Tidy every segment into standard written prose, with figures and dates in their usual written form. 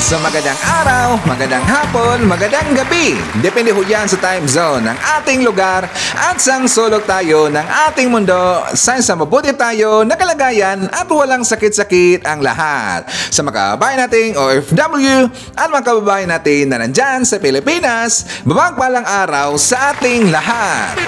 So magandang araw, magandang hapon, magandang gabi. Depende ho yan sa time zone ng ating lugar at sang sulok tayo ng ating mundo sa mabuti tayo na kalagayan at walang sakit-sakit ang lahat. Sa mga kababayan nating OFW at mga kababayan natin na nandyan sa Pilipinas, mapagpalang araw sa ating lahat.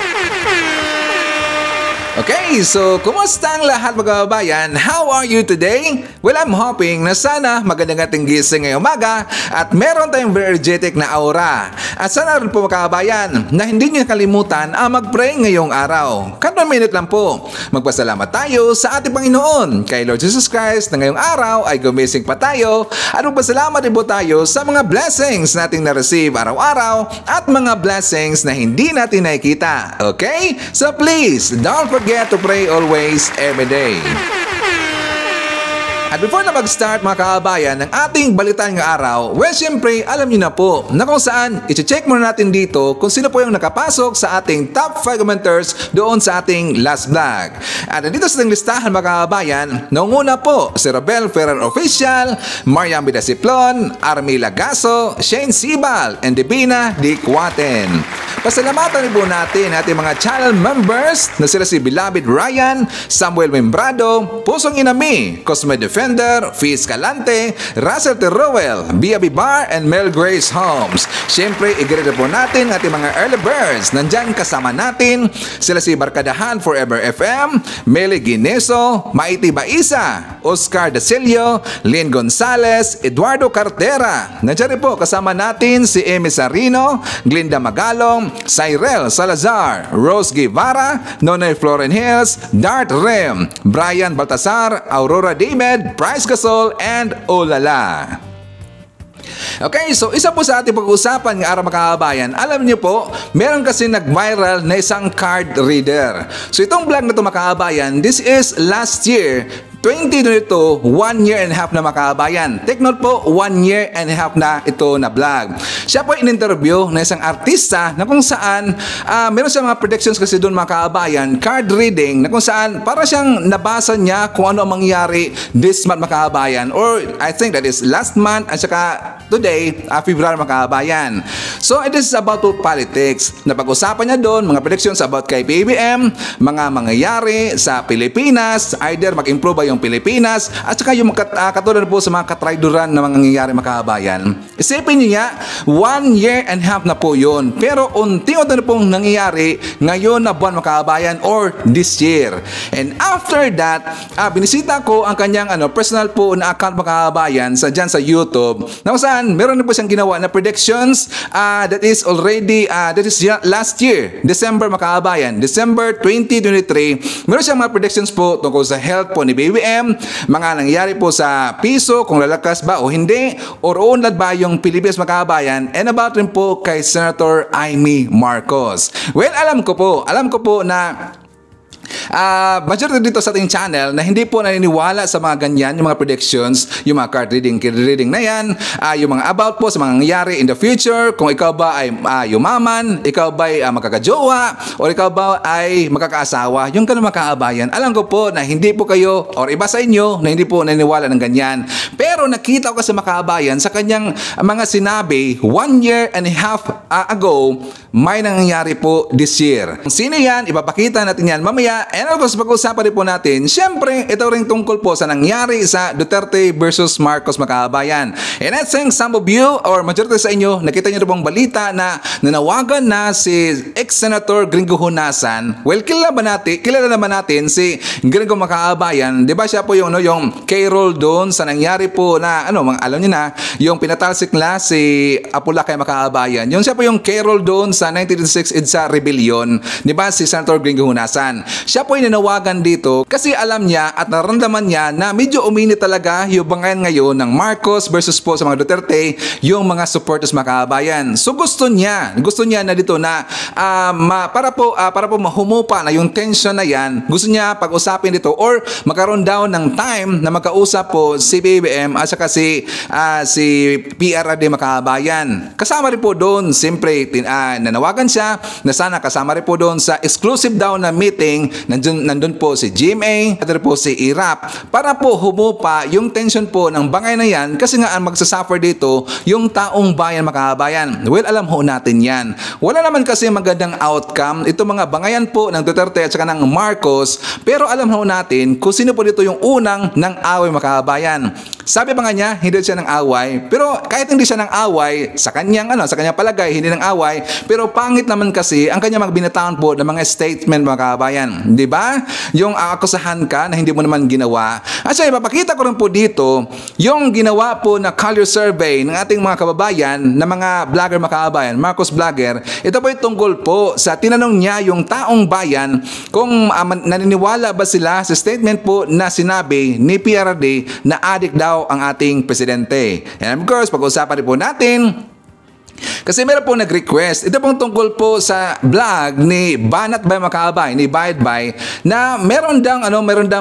Okay, so kumusta ang lahat mga kababayan? How are you today? Well, I'm hoping na sana magandang ating gising ngayong umaga at meron tayong very energetic na aura. At sana rin po mga kababayan na hindi niyo kalimutan mag-pray ngayong araw. Kahit 1 minute lang po. Magpasalamat tayo sa ating Panginoon kay Lord Jesus Christ na ngayong araw ay gumising pa tayo at magpasalamat din po tayo sa mga blessings nating na-receive araw-araw at mga blessings na hindi natin nakikita. Okay? So please, don't forget to pray always, every day. At before na mag-start mga kababayan ng ating balitan ng araw, well syempre alam niyo na po na kung saan i-check muna natin dito kung sino po yung nakapasok sa ating top 5 commenters doon sa ating last vlog. At dito sa ating listahan mga kababayan, naunguna po si Robel Ferrer Official, Mariam Bidasiplon, Army Lagaso, Shane Sibal, and Divina Dikwaten. Pasalamatan po natin ating mga channel members na sila si Beloved Ryan, Samuel Membrado, Pusong Inami, Cosme Defender, Fiz Calante, Russell Teruel, Bia Bibar, and Mel Grace Holmes. Siyempre, i-greet po natin ating mga early birds. Nandyan kasama natin sila si Barkadahan Forever FM, Meli Gineso, Maiti Baisa, Oscar Dasilio, Lynn Gonzalez, Eduardo Cartera. Nandyan rin po kasama natin si Amy Sarino, Glinda Magalong, Cyrel Salazar, Rose Guevara, Nonoy Floren Hills, Dart Rem, Brian Baltasar, Aurora David, Price Gasol, and Olala. Okay, so isa po sa ating pag-usapan ng araw mga kababayan, alam niyo po, meron kasi nag-viral na isang card reader. So itong vlog na ito mga kababayan, this is last year, 2022, 1 year and a half na mga kababayan. Take note po, 1 year and a half na ito na vlog. Siya po in-interview na isang artista na kung saan meron siya mga predictions kasi doon mga kababayan, card reading na kung saan para siyang nabasa niya kung ano ang mangyayari this month mga kababayan, or I think that is last month at saka today, February mga kababayan. So it is about politics. Napag-usapan niya doon mga predictions about kay PBBM, mga mangyayari sa Pilipinas, either mag-improve ba yung Pilipinas at saka yung katulad po sa mga katrayduran na mangyayari mga kababayan. Isipin niya, 1 year and a half na po yun. Pero unti-unti na pong nangyayari ngayon na buwan mga kababayan or this year. And after that, binisita ko ang kanyang personal po na account mga kababayan dyan sa YouTube na kung saan meron na po siyang ginawa na predictions that is already, that is last year, December mga kababayan, December 2023. Meron siyang mga predictions po tungkol sa health po ni BBM, mga nangyayari po sa piso, kung lalakas ba o hindi, or uunlad ba yung Pilipinas mga kababayan, and about rin po kay Senator Amy Marcos. Well, alam ko po na majority dito sa ating channel na hindi po naniniwala sa mga ganyan, yung mga predictions, yung mga card reading na yan, yung mga about po sa mga nangyayari in the future, kung ikaw ba ay yumaman, ikaw ba ay makakajowa, o ikaw ba ay makakaasawa, yung ganun mga kaabayan. Alam ko po na hindi po kayo, or iba sa inyo, na hindi po naniniwala ng ganyan. Pero nakita ko kasi mga kaabayan sa kanyang mga sinabi 1 year and a half ago, may nangyayari po this year. Sino yan? Ipapakita natin yan mamaya. And of course, pag-usapan rin po natin, syempre, ito rin tungkol po sa nangyari sa Duterte versus Marcos mga kababayan. And I think some of you, or majority sa inyo, nakita nyo rin pong balita na nanawagan na si ex-senator Gringo Honasan. Well, kilala naman natin si Gringo mga kababayan. Di ba siya po yung K-roll doon sa nangyari po na, alam niyo na, yung pinatalsik na si Apulacay mga kababayan. Yung siya po yung K-roll doon sa 1986 EDSA Rebellion. Di ba si Senator Gringo Honasan? Siya po ay nanawagan dito kasi alam niya at naramdaman niya na medyo uminit talaga yung bangayan ngayon ng Marcos versus po sa mga Duterte, yung mga supporters mga kababayan. So gusto niya na dito na para po mahumupa na yung tension na yan, gusto niya pag-usapin dito or magkaroon daw ng time na magkausap po si BBM at saka si PRRD mga kababayan. Kasama rin po doon, siyempre nanawagan siya na sana kasama rin po doon sa exclusive daw na meeting nandun po si GMA, at po si IRAP para po humupa yung tension po ng bangay na yan kasi nga ang magsasuffer dito yung taong bayan mga kababayan. Well, alam ho natin yan. Wala naman kasi magandang outcome ito mga bangayan po ng Duterte at saka ng Marcos, pero alam ho natin kung sino po dito yung unang ng away mga kababayan. Sabi pa nga niya, hindi siya ng away, pero kahit hindi siya ng away, sa kanyang palagay, hindi ng away, pero pangit naman kasi ang kanya magbinatawan po ng mga statement mga kababayan. Di ba? Yung akusahan ka na hindi mo naman ginawa. At siya, ipapakita ko rin po dito yung ginawa po na color survey ng ating mga kababayan na mga vlogger mga kababayan, Marcos Vlogger. Ito po ay tungkol po sa tinanong niya yung taong bayan kung naniniwala ba sila sa statement po na sinabi ni PRD na adik daw ang ating presidente. And of course, pag-usapan rin po natin kasi meron po nag-request. Ito pong tungkol po sa vlog ni Banat Bay Makabay, ni Bayad Bay, na meron dang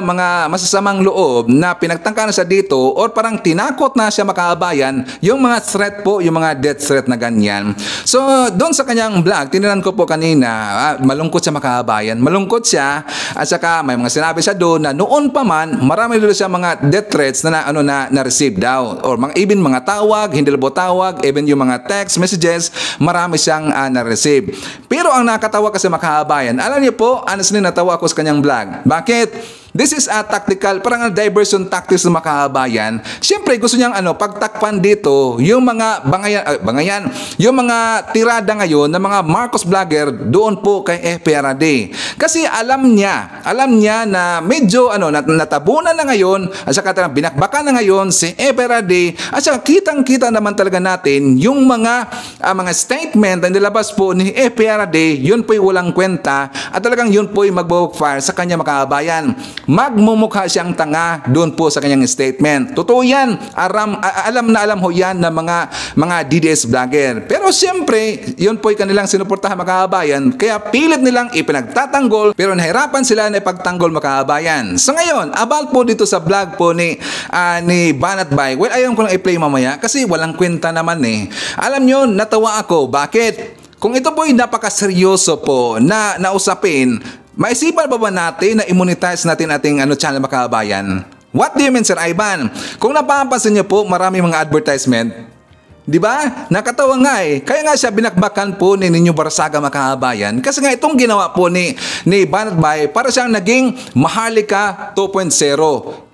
mga masasamang loob na pinagtangka na siya dito or parang tinakot na siya makabayan yung mga threat po, yung mga death threat na ganyan. So, doon sa kanyang vlog, tininan ko po kanina, malungkot siya makabayan. Malungkot siya at saka may mga sinabi siya doon na noon pa man, marami doon siya mga death threats na receive daw or even mga tawag, hindi labo tawag, even yung mga text messages, marami siyang na-receive. Pero ang nakatawa kasi makahabayan, alam niyo po, honestly natawa ako sa kanyang vlog. Bakit? This is a tactical, parang diversion tactics ng makahabayan. Siyempre, gusto niyang pagtakpan dito yung mga bangayan, yung mga tirada ngayon ng mga Marcos Vlogger doon po kay FPRD. Kasi alam niya na medyo natabunan na ngayon at saka binakbakan na ngayon si FPRD at saka kitang-kita naman talaga natin yung mga statement na nilabas po ni FPRD, yun po'y walang kwenta at talagang yun po'y mag-backfire sa kanya makahabayan. Magmumukha siyang tanga doon po sa kanyang statement. Totoo yan. Alam na alam ho yan ng mga DDS vlogger. Pero siyempre, yun po'y kanilang sinuportahan makahabayan. Kaya pilit nilang ipinagtatanggol pero nahirapan sila na ipagtanggol makahabayan. So ngayon, abal po dito sa vlog po ni Banat Bay. Well, ayaw ko lang i-play mamaya kasi walang kwenta naman eh. Alam nyo, natawa ako. Bakit? Kung ito po'y napakaseryoso po na usapin, maisipan ba natin na immonetize natin ating channel makabayan? What do you mean, Sir Ivan? Kung napapansin niyo po, marami mga advertisement. Di ba? Nakatawa nga eh. Kaya nga siya binakbakan po ni Ninyo Barsaga makahabayan. Kasi nga itong ginawa po ni Banat Bay para siyang naging Maharlika 2.0.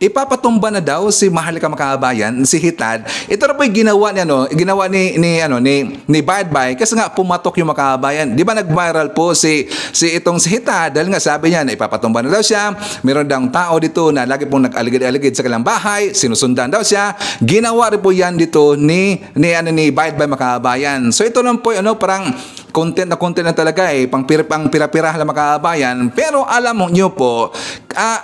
Ipapatumba na daw si Maharlika makahabayan, si Hitad. Ito na po yung ginawa ni Banat Bay kasi nga pumatok yung makahabayan. Di ba nag-viral po si Hitad dahil nga sabi niya na ipapatumba na daw siya. Meron daw tao dito na lagi pong nag-aligid-aligid sa kanilang bahay. Sinusundan daw siya. Ginawa rin po yan dito ni Bayad Bay makahabayan. So ito lang po parang content na talaga eh, pang pira-pira lang makahabayan. Pero alam niyo po,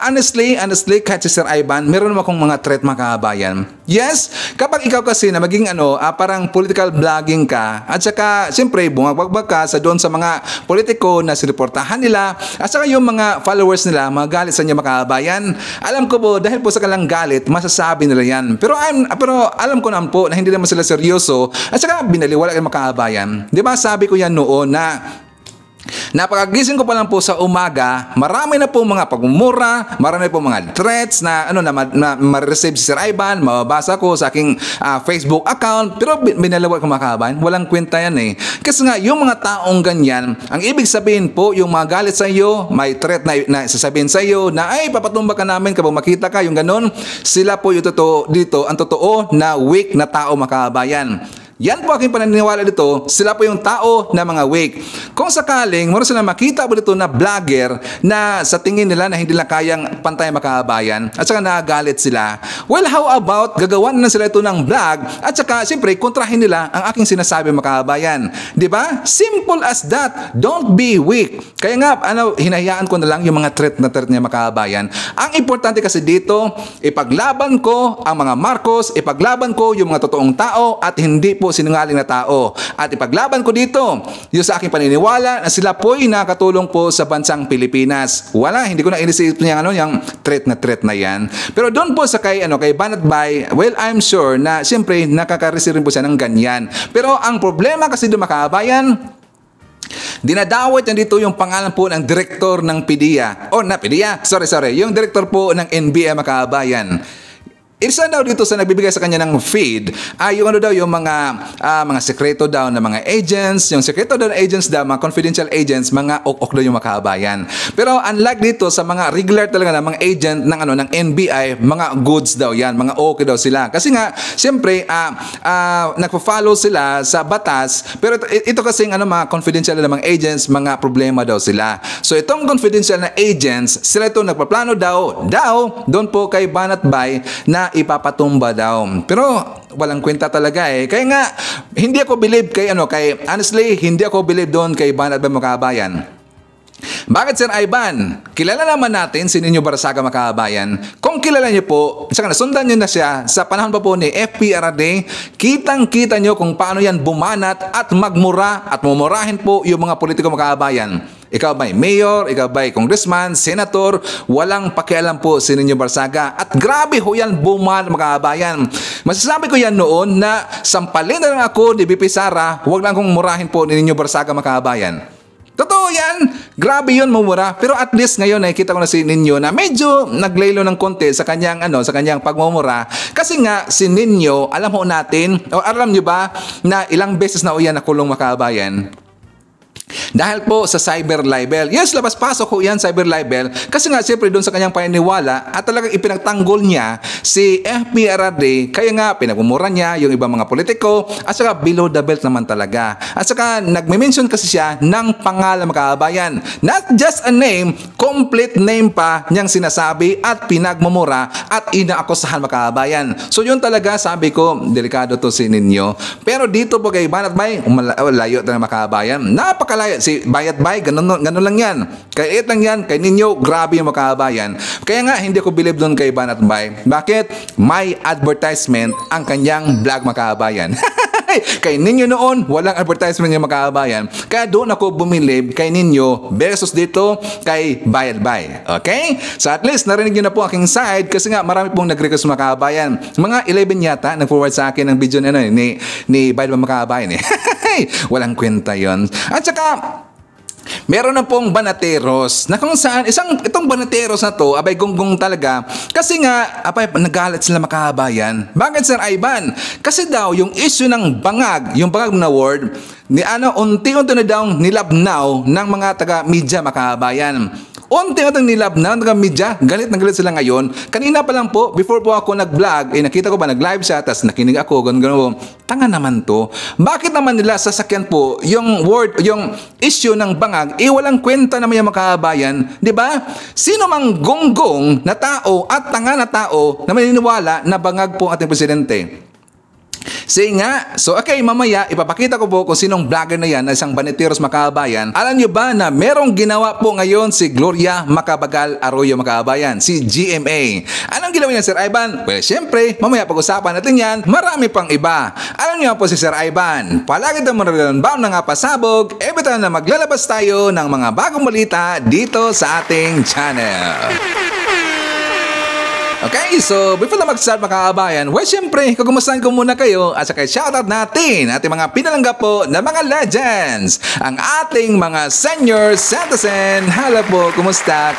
honestly, kahit si Sir Ivan, meron naman akong mga threat makahabayan. Yes, kapag ikaw kasi na maging parang political vlogging ka, at saka siyempre bumagbag ka doon sa mga politiko na siniportahan nila, at saka yung mga followers nila, magalit sa inyo makahabayan. Alam ko po, dahil po sa kanilang galit, masasabi nila yan. Pero alam ko naman po na hindi naman sila seryoso, at saka binaliwala kayo makahabayan. Di ba sabi ko yan noon na napakagising ko pa lang po sa umaga, marami na po mga pagmumura, marami po mga threats na ma-receive si Sir Ivan, mababasa ko sa aking Facebook account, pero binalawag ko makahabayan, walang kwenta yan eh. Kasi nga, yung mga taong ganyan, ang ibig sabihin po, yung mga galit sa iyo, may threat na sasabihin sa iyo, na ay, papatumba ka namin kapag makita ka, yung ganon, sila po yung totoo dito, ang totoo na weak na tao makahabayan. Yan po aking paniniwala dito, sila po yung tao na mga weak. Kung sakaling meron sila makita po dito na vlogger na sa tingin nila na hindi lang kayang pantay makahabayan at saka nagagalit sila, well, how about gagawan na sila ito ng vlog at saka siyempre kontrahin nila ang aking sinasabi makahabayan. Di ba? Simple as that. Don't be weak. Kaya nga, hinahayaan ko na lang yung mga threat niya makahabayan. Ang importante kasi dito, ipaglaban ko ang mga Marcos, ipaglaban ko yung mga totoong tao at hindi po sinungaling na tao. At ipaglaban ko dito yung sa aking paniniwala na sila po'y nakatulong po sa bansang Pilipinas. Wala, hindi ko na inisip niya yung threat na yan. Pero doon po sa kay Banat Bay, well, I'm sure na siyempre nakaka-receive rin po siya ng ganyan. Pero ang problema kasi doon makahabayan, Dinadawit niya dito yung pangalan po ng direktor ng PDEA. Yung direktor po ng NBI mga kababayan. Isa daw dito sa nagbibigay sa kanya ng feed ay yung yung mga sekreto daw ng mga agents, yung sekreto daw ng agents daw, mga confidential agents, mga ok daw yung makabayan. Pero unlike dito sa mga regular talaga na mga agent ng ng NBI, mga goods daw yan, mga okay daw sila. Kasi nga siyempre nagfo-follow sila sa batas, pero ito kasi mga confidential na mga agents, mga problema daw sila. So itong confidential na agents, sila ito nagpaplano daw doon po kay Banat Bay na ipapatumba daw. Pero walang kwenta talaga eh. Kaya nga hindi ako believe honestly, hindi ako believe doon kay Banat Bay mga kababayan. Bakit Sir Ivan? Kilala naman natin si Nino Barsaga mga kababayan. Kung kilala niyo po, saka nasundan niyo na siya sa panahon pa po ni FPRD, kitang-kita niyo kung paano yan bumanat at magmura at mumurahin po yung mga politiko mga kababayan. Ikaw ba'y mayor, ikaw ba'y congressman, senator, walang pakialam po si Nino Barsaga. At grabe ho yan bumanat mga kababayan. Masasabi ko yan noon na sampalin na lang ako ni BP Sara, huwag lang kong murahin po ni Nino Barsaga mga kababayan. Totoo yan. Grabe yun, mumura. Pero at least ngayon nakikita ko na si Nino na medyo naglaylo ng konti sa kanyang pagmumura. Kasi nga si Nino, alam niyo ba na ilang beses na yan nakulong mga kababayan? Dahil po sa cyber libel. Yes, labas-pasok ho yan, cyber libel. Kasi nga, siyempre, doon sa kanyang paniniwala at talagang ipinagtanggol niya si FPRD. Kaya nga, pinagmumura niya yung ibang mga politiko at saka below the belt naman talaga. At saka, nagme-mention kasi siya ng pangalan mga kababayan. Not just a name, complete name pa niyang sinasabi at pinagmumura at inaakusahan mga kababayan. So, yun talaga, sabi ko, delikado to si Nino. Pero dito po kay Banat Bay, layo talaga mga kababayan. Napakalayo. Si Bayat Bay, ganun lang yan. Kaya lang yan, kay Nino, grabe yung mga kababayan. Kaya nga, hindi ko believe doon kay Banat Bay. Bakit? May advertisement ang kanyang vlog mga kababayan. Kay Nino noon, walang advertisement yung mga kababayan. Kaya doon ako bumilib kay Nino versus dito kay Bayat Bay. Okay? So at least, narinig nyo na po aking side kasi nga marami pong nag-request mga kababayan. Mga 11 yata, nag-forward sa akin ng video ni Bayat Bay mga kababayan. Walang kwenta yon. At saka, meron na pong banateros na kung saan itong banateros na to abay gonggong talaga kasi nga nagalit sila mga kababayan. Bakit Sir Ivan? Kasi daw yung issue ng yung bangag na word unti-unti na daw nilabnaw ng mga taga-media mga kababayan. Unti-unti nilabnaw ng taga-media, galit na galit sila ngayon. Kanina pa lang po, before po ako nag-vlog, nakita ko ba nag-live siya, tapos nakinig ako, gano'n. Tanga naman to. Bakit naman nila sasakyan po yung issue ng bangag, walang kwenta naman yung mga kababayan, di ba? Sino mang gonggong na tao at tanga na tao na maniniwala na bangag po ating presidente? Sige nga. So okay, mamaya ipapakita ko po kung sinong vlogger na yan na isang baniteros makabayan. Alam nyo ba na merong ginawa po ngayon si Gloria Macapagal Arroyo makabayan, si GMA. Anong ginawa niya Sir Ivan? Well, syempre, mamaya pag-usapan natin yan. Marami pang iba. Alam nyo po si Sir Ivan, palagi daw mararamdaman na nga pasabog every time na maglalabas tayo ng mga bagong balita dito sa ating channel. Okay, so before na mag-start mga kabayan, well, syempre, kukumustahan ko muna kayo at saka shoutout natin ating mga pinalanggap po na mga legends, ang ating mga senior citizen. Hello po, kumusta?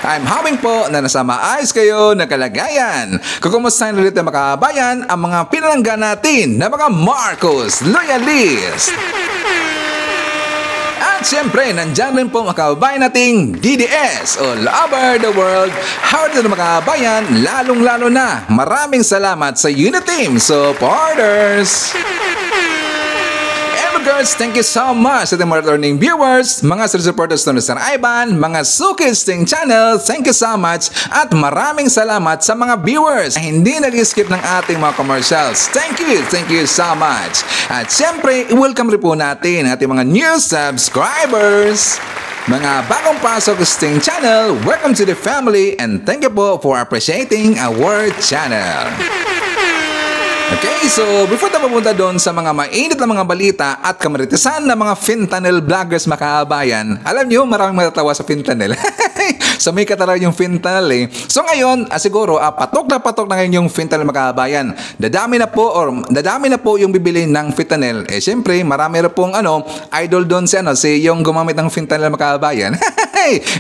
I'm hoping po na nasa maayos kayo na kalagayan. Kukumustahan ulit mga kabayan ang mga pinalangga natin na mga Marcos Loyalist. At siyempre, nandyan rin po mga kababayan nating DDS all over the world. Howard na mga kababayan, lalong-lalo na. Maraming salamat sa Uniteam supporters. Girls, thank you so much sa ating mga returning viewers, mga supporters to Mr. Ivan, mga Sukis Ting Channel, thank you so much at maraming salamat sa mga viewers na hindi nag-skip ng ating mga commercials. Thank you so much. At syempre, welcome rin po natin ang ating mga new subscribers. Mga bagong pasok sa Ting Channel, welcome to the family and thank you po for appreciating our channel. Okay, so before tayo pupunta doon sa mga mainit na mga balita at kamaritisan na mga fentanyl vloggers makabayan, alam niyo maraming matatawa sa fentanyl. So may katara yung fentanyl eh. So ngayon, siguro patok na ngayon yung fentanyl makabayan. Dadami na po yung bibili ng fentanyl. Eh syempre, marami na pong idol doon si yung gumamit ng fentanyl makabayan.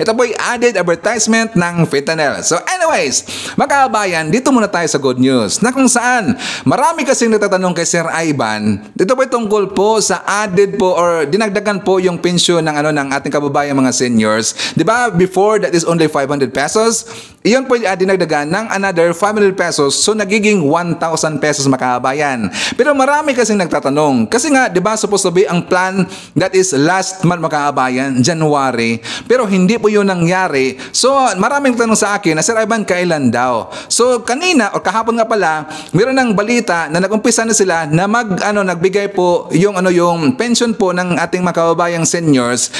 Ito po yung added advertisement ng fentanyl. So anyways, makabayan, dito muna tayo sa good news na kung saan marami kasing nagtatanong kay Sir Ivan. Dito po tungkol po sa added po or dinagdagan po yung pensyon ng ng ating kababayan mga seniors. 'Di ba? Before that is only 500 pesos. Iyon po dinagdagan ng another 500 pesos. So nagiging 1,000 pesos makabayan. Pero marami kasing nagtatanong kasi nga 'di ba supposed to be ang plan that is last month makabayan, January. Pero hindi po yun nangyari. So, maraming tanong sa akin na Sir Ivan, kailan daw? So, kanina o kahapon nga pala, meron ng balita na nag-umpisa na sila na nagbigay po yung pension po ng ating mga kababayang seniors.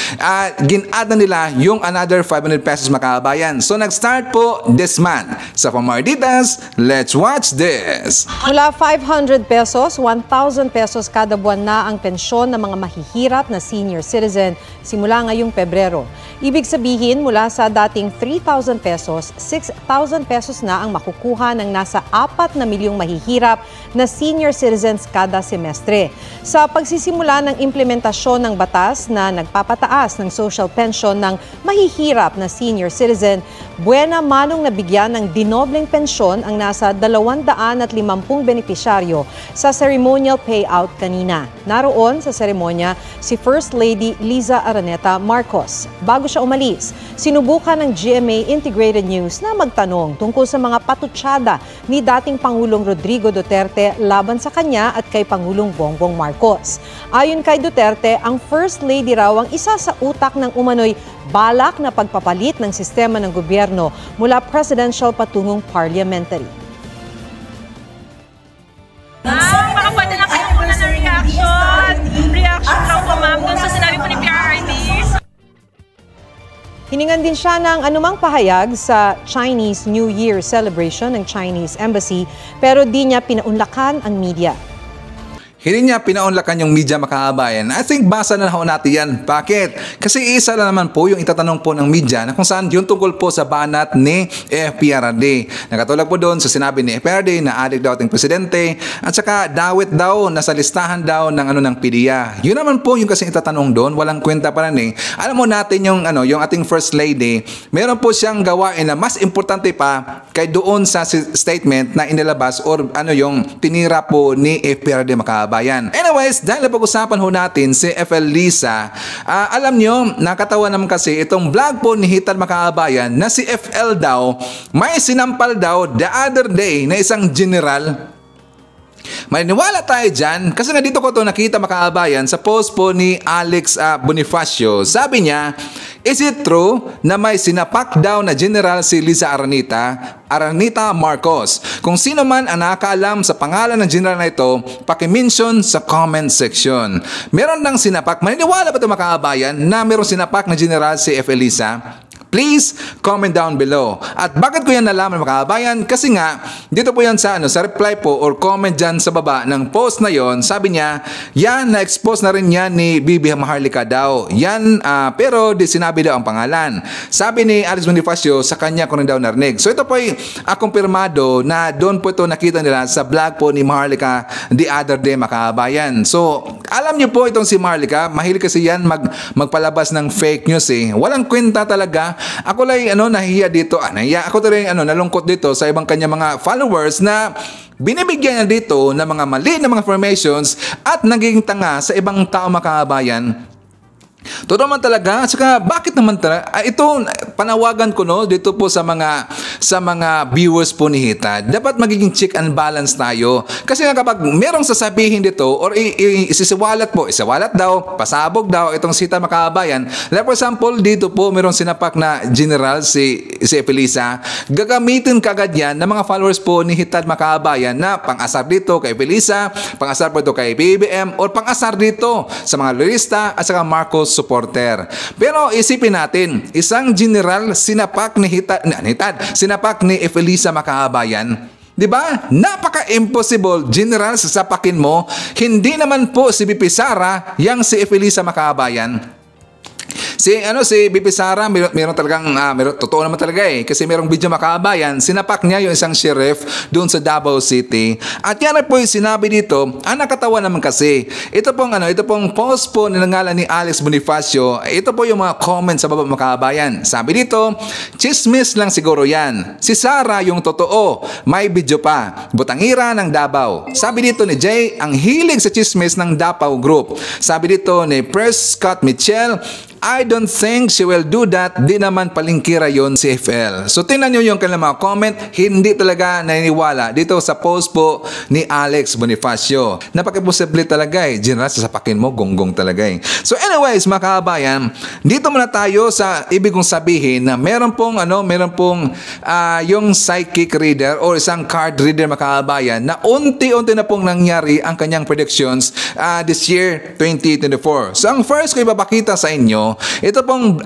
Gin-add na nila yung another 500 pesos makabayan. So, nag-start po this month. So, for more details, let's watch this. Mula 500 pesos, 1,000 pesos kada buwan na ang pensyon ng mga mahihirap na senior citizen simula ngayong Pebrero. Ibig sabihin, mula sa dating 3,000 pesos, 6,000 pesos na ang makukuha ng nasa 4 na milyong mahihirap na senior citizens kada semestre. Sa pagsisimula ng implementasyon ng batas na nagpapataas ng social pension ng mahihirap na senior citizen, buena manong nabigyan ng dinobleng pensyon ang nasa 250 benepisyaryo sa ceremonial payout kanina. Naroon sa seremonya si First Lady Liza Araneta Marcos. Bago siya umalis, sinubukan ng GMA Integrated News na magtanong tungkol sa mga patutsada ni dating Pangulong Rodrigo Duterte laban sa kanya at kay Pangulong Bongbong Marcos. Ayon kay Duterte, ang First Lady raw ang isa sa utak ng umano'y balak na pagpapalit ng sistema ng gobyerno mula presidential patungong parliamentary. Baka pwede lang kayo muna ng reaction. Reaction lang po ma'am dun sa sinabi po ni PRRD. Hiningan din siya ng anumang pahayag sa Chinese New Year celebration ng Chinese Embassy pero di niya pinaunlakan ang media. Hindi niya pinaunlakan yung media makabayan. I think basa na ho natin yan. Bakit? Kasi isa na naman po yung itatanong po ng media na kung saan yung tungkol po sa banat ni FPRD. Nakatulad po doon sa sinabi ni FPRD na adik daw ating presidente at saka dawit daw, nasa listahan daw ng PDEA. Yun naman po yung kasi itatanong doon. Walang kwenta pa rin eh. Alam mo natin yung ating First Lady, meron po siyang gawain na mas importante pa kay doon sa statement na inilabas or yung tinira po ni FPRD makabayan. Anyways, dahil napag-usapan ho natin si FL Lisa, alam nyo, nakatawa naman kasi itong vlog po ni Hitan Makabayan na si FL daw, may sinampal daw the other day na isang general. Maniniwala tayo dyan kasi nga dito ko ito nakita makabayan sa post po ni Alex Bonifacio. Sabi niya, is it true na may sinapak daw na general si Liza Araneta Marcos? Kung sino man ang nakakaalam sa pangalan ng general na ito, paki-mention sa comment section. Meron nang sinapak, maniniwala ba ito makabayan na meron sinapak na general si F. Elisa? Please comment down below. At bakit ko yan nalaman mga kababayan? Kasi nga, dito po yan sa reply po or comment dyan sa baba ng post na yon. Sabi niya, yan, na-expose na rin yan ni Bibi Maharlika daw. Yan, pero di sinabi daw ang pangalan. Sabi ni Alex Bonifacio, sa kanya ko rin daw narinig. So ito po ay kumpirmado na doon po ito nakita nila sa vlog po ni Maharlika the other day mga kababayan. So, alam niyo po itong si Maharlika, mahilig kasi yan magpalabas ng fake news eh. Walang kwenta talaga. Ako lang nahiya dito. Nahiya ako talaga nalungkot dito sa ibang kanya mga followers na binibigyan niya dito ng mga mali na mga informations at naging tanga sa ibang tao makabayan. Totoo naman talaga. Saka bakit naman talaga? Ito panawagan ko dito po sa mga viewers po ni Hita. Dapat magiging check and balance tayo. Kasi nga kapag merong sasabihin dito or isiwalat daw, pasabog daw itong Hita Makabayan. Like for example, dito po merong sinapak na general si Felisa. Gagamitin kagad yan ng mga followers po ni Hita Makabayan na pang-asar dito kay Felisa, pang-asar po ito kay BBM or pang-asar dito sa mga lorista at saka Marcos supporter. Pero isipin natin, isang general sinapak ni Sinapak ni Felisa Makabayan. Di ba? Napaka-impossible, General, sa sapakin mo. Hindi naman po si BP Sara yang si Efelisa Makabayan. Si BP Sara, meron talagang totoo naman talaga kasi merong video Makabayan, sinapak niya yung isang sheriff doon sa Davao City. At yan po yung sinabi dito, nakatawa naman kasi. Ito pong post po nilangalan ni Alex Bonifacio. Ito po yung mga comments sa baba Makabayan. Sabi dito, chismis lang siguro yan. Si Sara yung totoo, may video pa. Butangira ng Davao. Sabi dito ni Jay, ang hilig sa chismis ng Davao Group. Sabi dito ni Prescott Mitchell, I don't think she will do that. Di naman palingkira yon si FL. So tingnan nyo yung kanilang mga comment. Hindi talaga naniniwala dito sa post po ni Alex Bonifacio. Napaka-posible talaga General, sasapakin mo, gonggong talaga So anyways, mga kabayan, dito muna tayo sa ibig kong sabihin na meron pong yung psychic reader o isang card reader, mga kabayan, na unti-unti na pong nangyari ang kanyang predictions this year 2024. So ang first ko ipapakita sa inyo, ito pong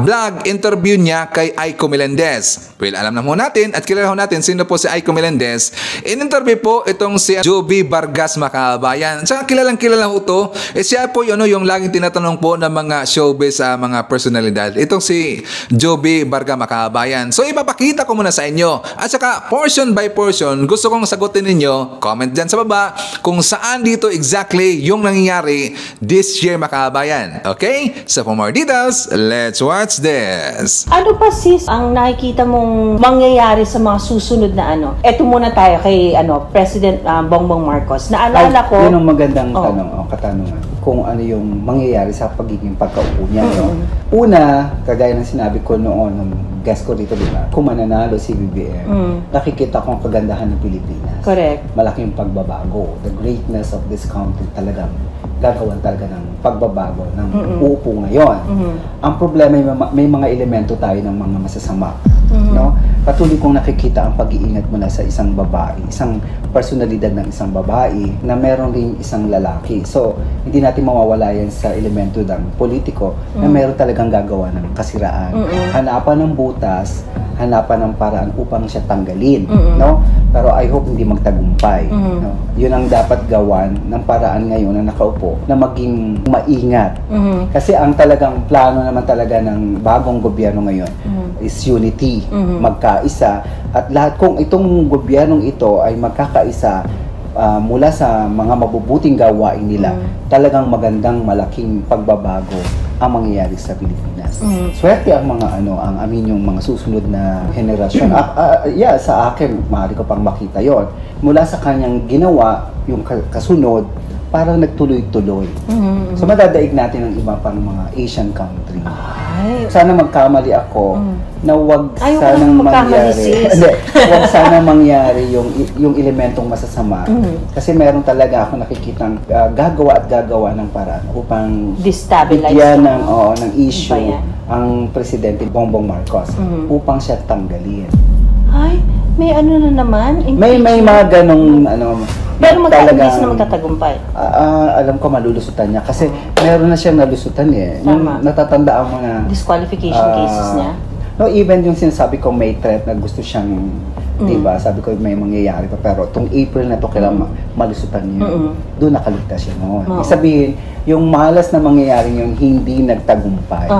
vlog interview niya kay Aiko Melendez. Well, alam na mo natin at kilala natin sino po si Aiko Melendez. In-interview po itong si Joby Vargas, Makabayan. Saka kilalang-kilala ho ito. Siya po yung laging tinatanong po ng mga showbiz mga personalidad. Itong si Joby Vargas, Makabayan. So ipapakita ko muna sa inyo. At saka portion by portion, gusto kong sagutin ninyo. Comment dyan sa baba kung saan dito exactly yung nangyayari this year, Makabayan. Okay? So for more details, let's watch this. Ano pa sis ang nakikita mong mangyayari sa mga susunod na Eto muna tayo kay President Bongbong Marcos. Naalala ko. Yun ang magandang katanungan. Kung ano yung mangyayari sa pagiging pagkaupo niya. Una, kagaya ng sinabi ko noon, ng guest ko dito, diba? Kung mananalo si BBM, nakikita ko ang kagandahan ng Pilipinas. Correct. Malaking pagbabago. The greatness of this country talagang gagawan talaga ng pagbabago ng uupo ngayon. Ang problema, may mga elemento tayo ng mga masasama. No? Patuloy kong nakikita ang pag-iingat mula sa isang babae, isang personalidad ng isang babae na meron rin isang lalaki. So, hindi natin mawawala yan sa elemento ng politiko na meron talagang gagawa ng kasiraan. Hanapan ng butas, hanapan ng paraan upang siya tanggalin. No? Pero I hope hindi magtagumpay. No? Yun ang dapat gawan ng paraan ngayon na nakaupo na maging maingat. Kasi ang talagang plano naman talaga ng bagong gobyerno ngayon is unity, magkaisa. At lahat, kung itong gobyernong ito ay magkakaisa mula sa mga mabubuting gawain nila, talagang magandang malaking pagbabago ang mangyayari sa Pilipinas. Swerte ang mga ang yung mga susunod na henerasyon. Sa akin, maaari ko pang makita yon. Mula sa kanyang ginawa, yung kasunod, parang nagtuloy-tuloy. So madadaig natin ang iba pang mga Asian country. Sana magkamali ako na wag sanang mangyari. Wag sanang mangyari yung elementong masasama. Kasi meron talaga ako nakikitang gagawa ng paraan upang destabilize ng issue ang Presidente Bongbong Marcos upang siya tanggalin. Ay, may na naman? May mga ganong pero hindi sila magtatagumpay. Alam ko malulusutan niya kasi meron na siyang nalusutan Yung natatanda ang mga disqualification cases niya. No, even yung sinasabi ko may threat na gusto siyang, diba, sabi ko may mangyayari pa, pero itong April na to kailangan malusutan niya. Doon nakaligtas siya noon. Sabihin, yung malas na mangyayari yun, hindi nagtagumpay.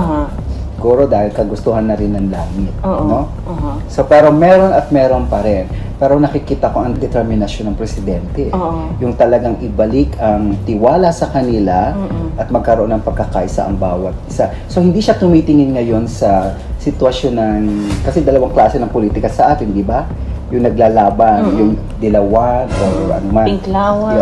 Siguro dahil kagustuhan na rin ng langit. No? So, pero meron at meron pa rin. Pero nakikita ko ang determinasyon ng presidente. Yung talagang ibalik ang tiwala sa kanila at magkaroon ng pagkakaisa ang bawat isa. So, hindi siya tumitingin ngayon sa sitwasyon ng, kasi dalawang klase ng politika sa atin, di ba? Yung naglalaban, yung dilawan, o ano man. Pinklawan.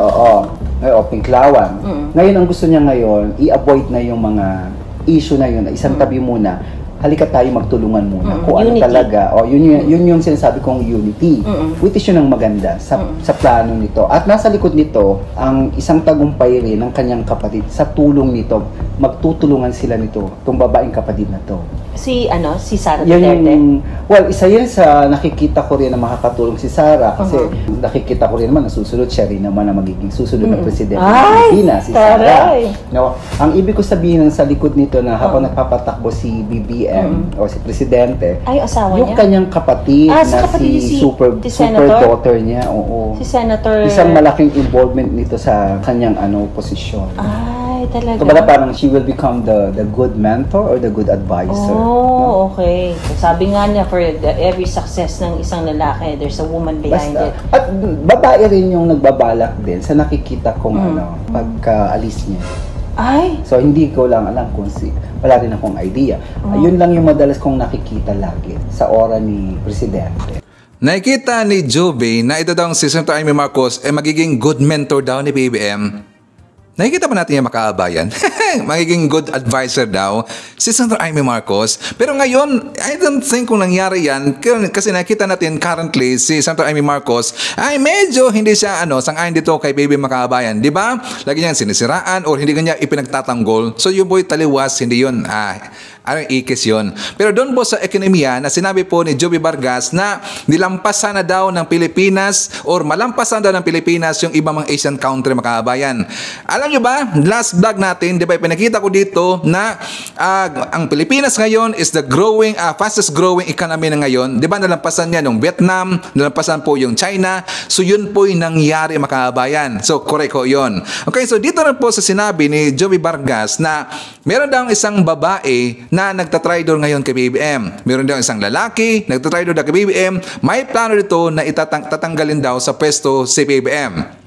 Pinklawan. Ngayon, ang gusto niya ngayon, i-avoid na yung mga issue na yun, isang tabi muna, halika tayo magtulungan muna. Kung ano talaga, yun yung sinasabi kong unity. Which is yun ang maganda sa plano nito. At nasa likod nito, ang isang tagumpay rin ng kanyang kapatid, sa tulong nito, magtutulungan sila nito, itong babaeng kapatid na to. Si Sara Yan Duterte? well, isa yan sa nakikita ko rin na makakatulong si Sara kasi nakikita ko rin naman nasusunod siya rin naman na magiging susunod na presidente ng Pilipinas, si Sara. No, ang ibig ko sabihin sa likod nito na habang nagpapatakbo si BBM o si presidente, Ay, asawa yung niya? kanyang kapatid Ah, na kapatid si si super Senator? daughter niya, oo. Si Senator... Isang malaking involvement nito sa kanyang posisyon. Ay, talaga. Kumbaga parang she will become the good mentor or the good advisor. Oh, okay. So, sabi nga niya, for every success ng isang lalaki, there's a woman behind it. At babae rin yung nagbabalak din sa nakikita kong pagkaalis niya. Ay! So hindi ko lang alam kung wala rin akong idea. Yun lang yung madalas kong nakikita lagi sa ora ni Presidente. Nakikita ni Joby na ito daw si Senator Amy Marcos ay magiging good mentor daw ni BBM. Nakikita ba natin yung makaabayan? Magiging good advisor daw si Senator Amy Marcos. Pero ngayon, I don't think kung nangyari yan kasi nakita natin currently si Senator Amy Marcos ay medyo hindi siya sang-ayon dito kay Baby Makaabayan. Di ba? Lagi niyang sinisiraan or hindi kanya ipinagtatanggol. So yung boy taliwas, hindi yun. Ikis yun. Pero doon po sa ekonomiya na sinabi po ni Joby Vargas na nilampasan na daw ng Pilipinas or malampasan daw ng Pilipinas yung ibang mga Asian country makaabayan. Alam nyo ba, last vlog natin, di ba, pinakita ko dito na ang Pilipinas ngayon is the fastest growing economy na ngayon. Di ba, nalampasan niya yung Vietnam, nalampasan po yung China. So yun po yung nangyari makaabayan. So correct ko yun. Okay, so dito rin po sa sinabi ni Joby Vargas na meron daw isang babae na nagtatridor ngayon kay BBM. Meron daw isang lalaki, nagtatridor daw kay BBM. May plano dito na tatanggalin daw sa pwesto si BBM.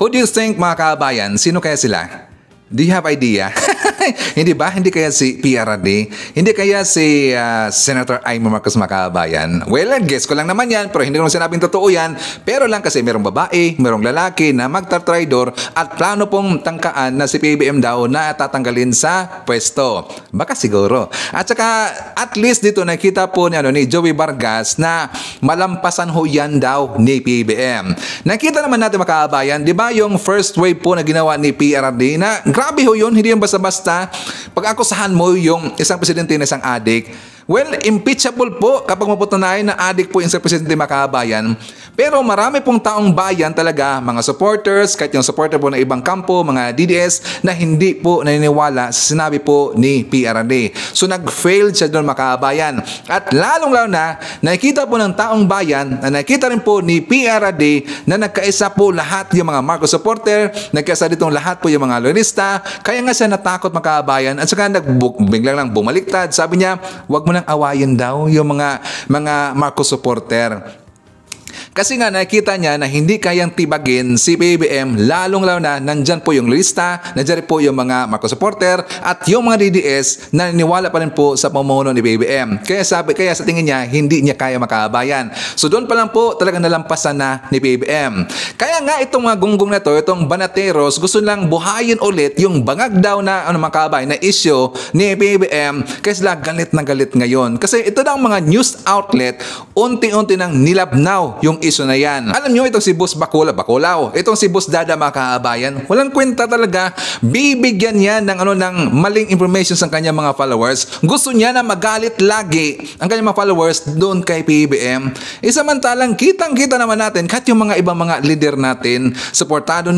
Who do you think, mga kaabayan? Sino kaya sila? Do you have idea? Hindi ba? Hindi kaya si PRD? Hindi kaya si Senator Amy Marcos makaabayan? Well, guess ko lang naman yan, pero hindi ko sinabing totoo yan. Pero lang kasi merong babae, merong lalaki na magtatridor at plano pong tangkaan na si PBM daw na tatanggalin sa pwesto. Baka siguro. At saka, at least dito nakita po ni Joey Vargas na malampasan ho yan daw ni PBM. Nakita naman natin makaabayan, di ba yung first wave po na ginawa ni PRD na grabe ho yun, hindi yung basta-basta pag-akusahan mo yung isang presidente na isang adik. Well, impeachable po kapag mapatunayan na adik po yung isang presidente makaabayan. Pero marami pong taong bayan talaga, mga supporters, kahit yung supporter po ng ibang kampo, mga DDS, na hindi po naniniwala sa sinabi po ni PRD. So nag-fail siya doon makaabayan. At lalong-lalo na, nakikita po ng taong bayan, na nakikita rin po ni PRD na nagkaisa po lahat yung mga Marcos supporter, nagkaisa ditong lahat po yung mga loyalista, kaya nga siya natakot makaabayan at saka biglang lang bumaliktad. Sabi niya, wag mo nang awayin daw yung mga Marcos supporter. Kasi nga nakita niya na hindi kayang tibagin si BBM, lalong-lalo na nandyan po yung lista, nandyan po yung mga Marcos supporter at yung mga DDS na naniwala pa rin po sa pamumuno ni BBM. Kaya sa tingin niya, hindi niya kaya makaabayan. So doon pa lang po talagang nalampasan na ni BBM. Kaya nga itong mga gunggong na to, itong banateros, gusto lang buhayin ulit yung bangag daw na makaabayan na issue ni BBM kasi sila galit na galit ngayon. Kasi ito daw mga news outlet, unti-unti nang nilabnaw yung issue na yan. Alam nyo, itong si Boss Bakulao, itong si Boss Dada makaabayan, walang kwenta talaga, bibigyan niya ng maling information sa kanyang mga followers. Gusto niya na magalit lagi ang kanyang mga followers doon kay PBM. Samantalang kitang-kita naman natin, kahit yung mga ibang mga leader natin, supportado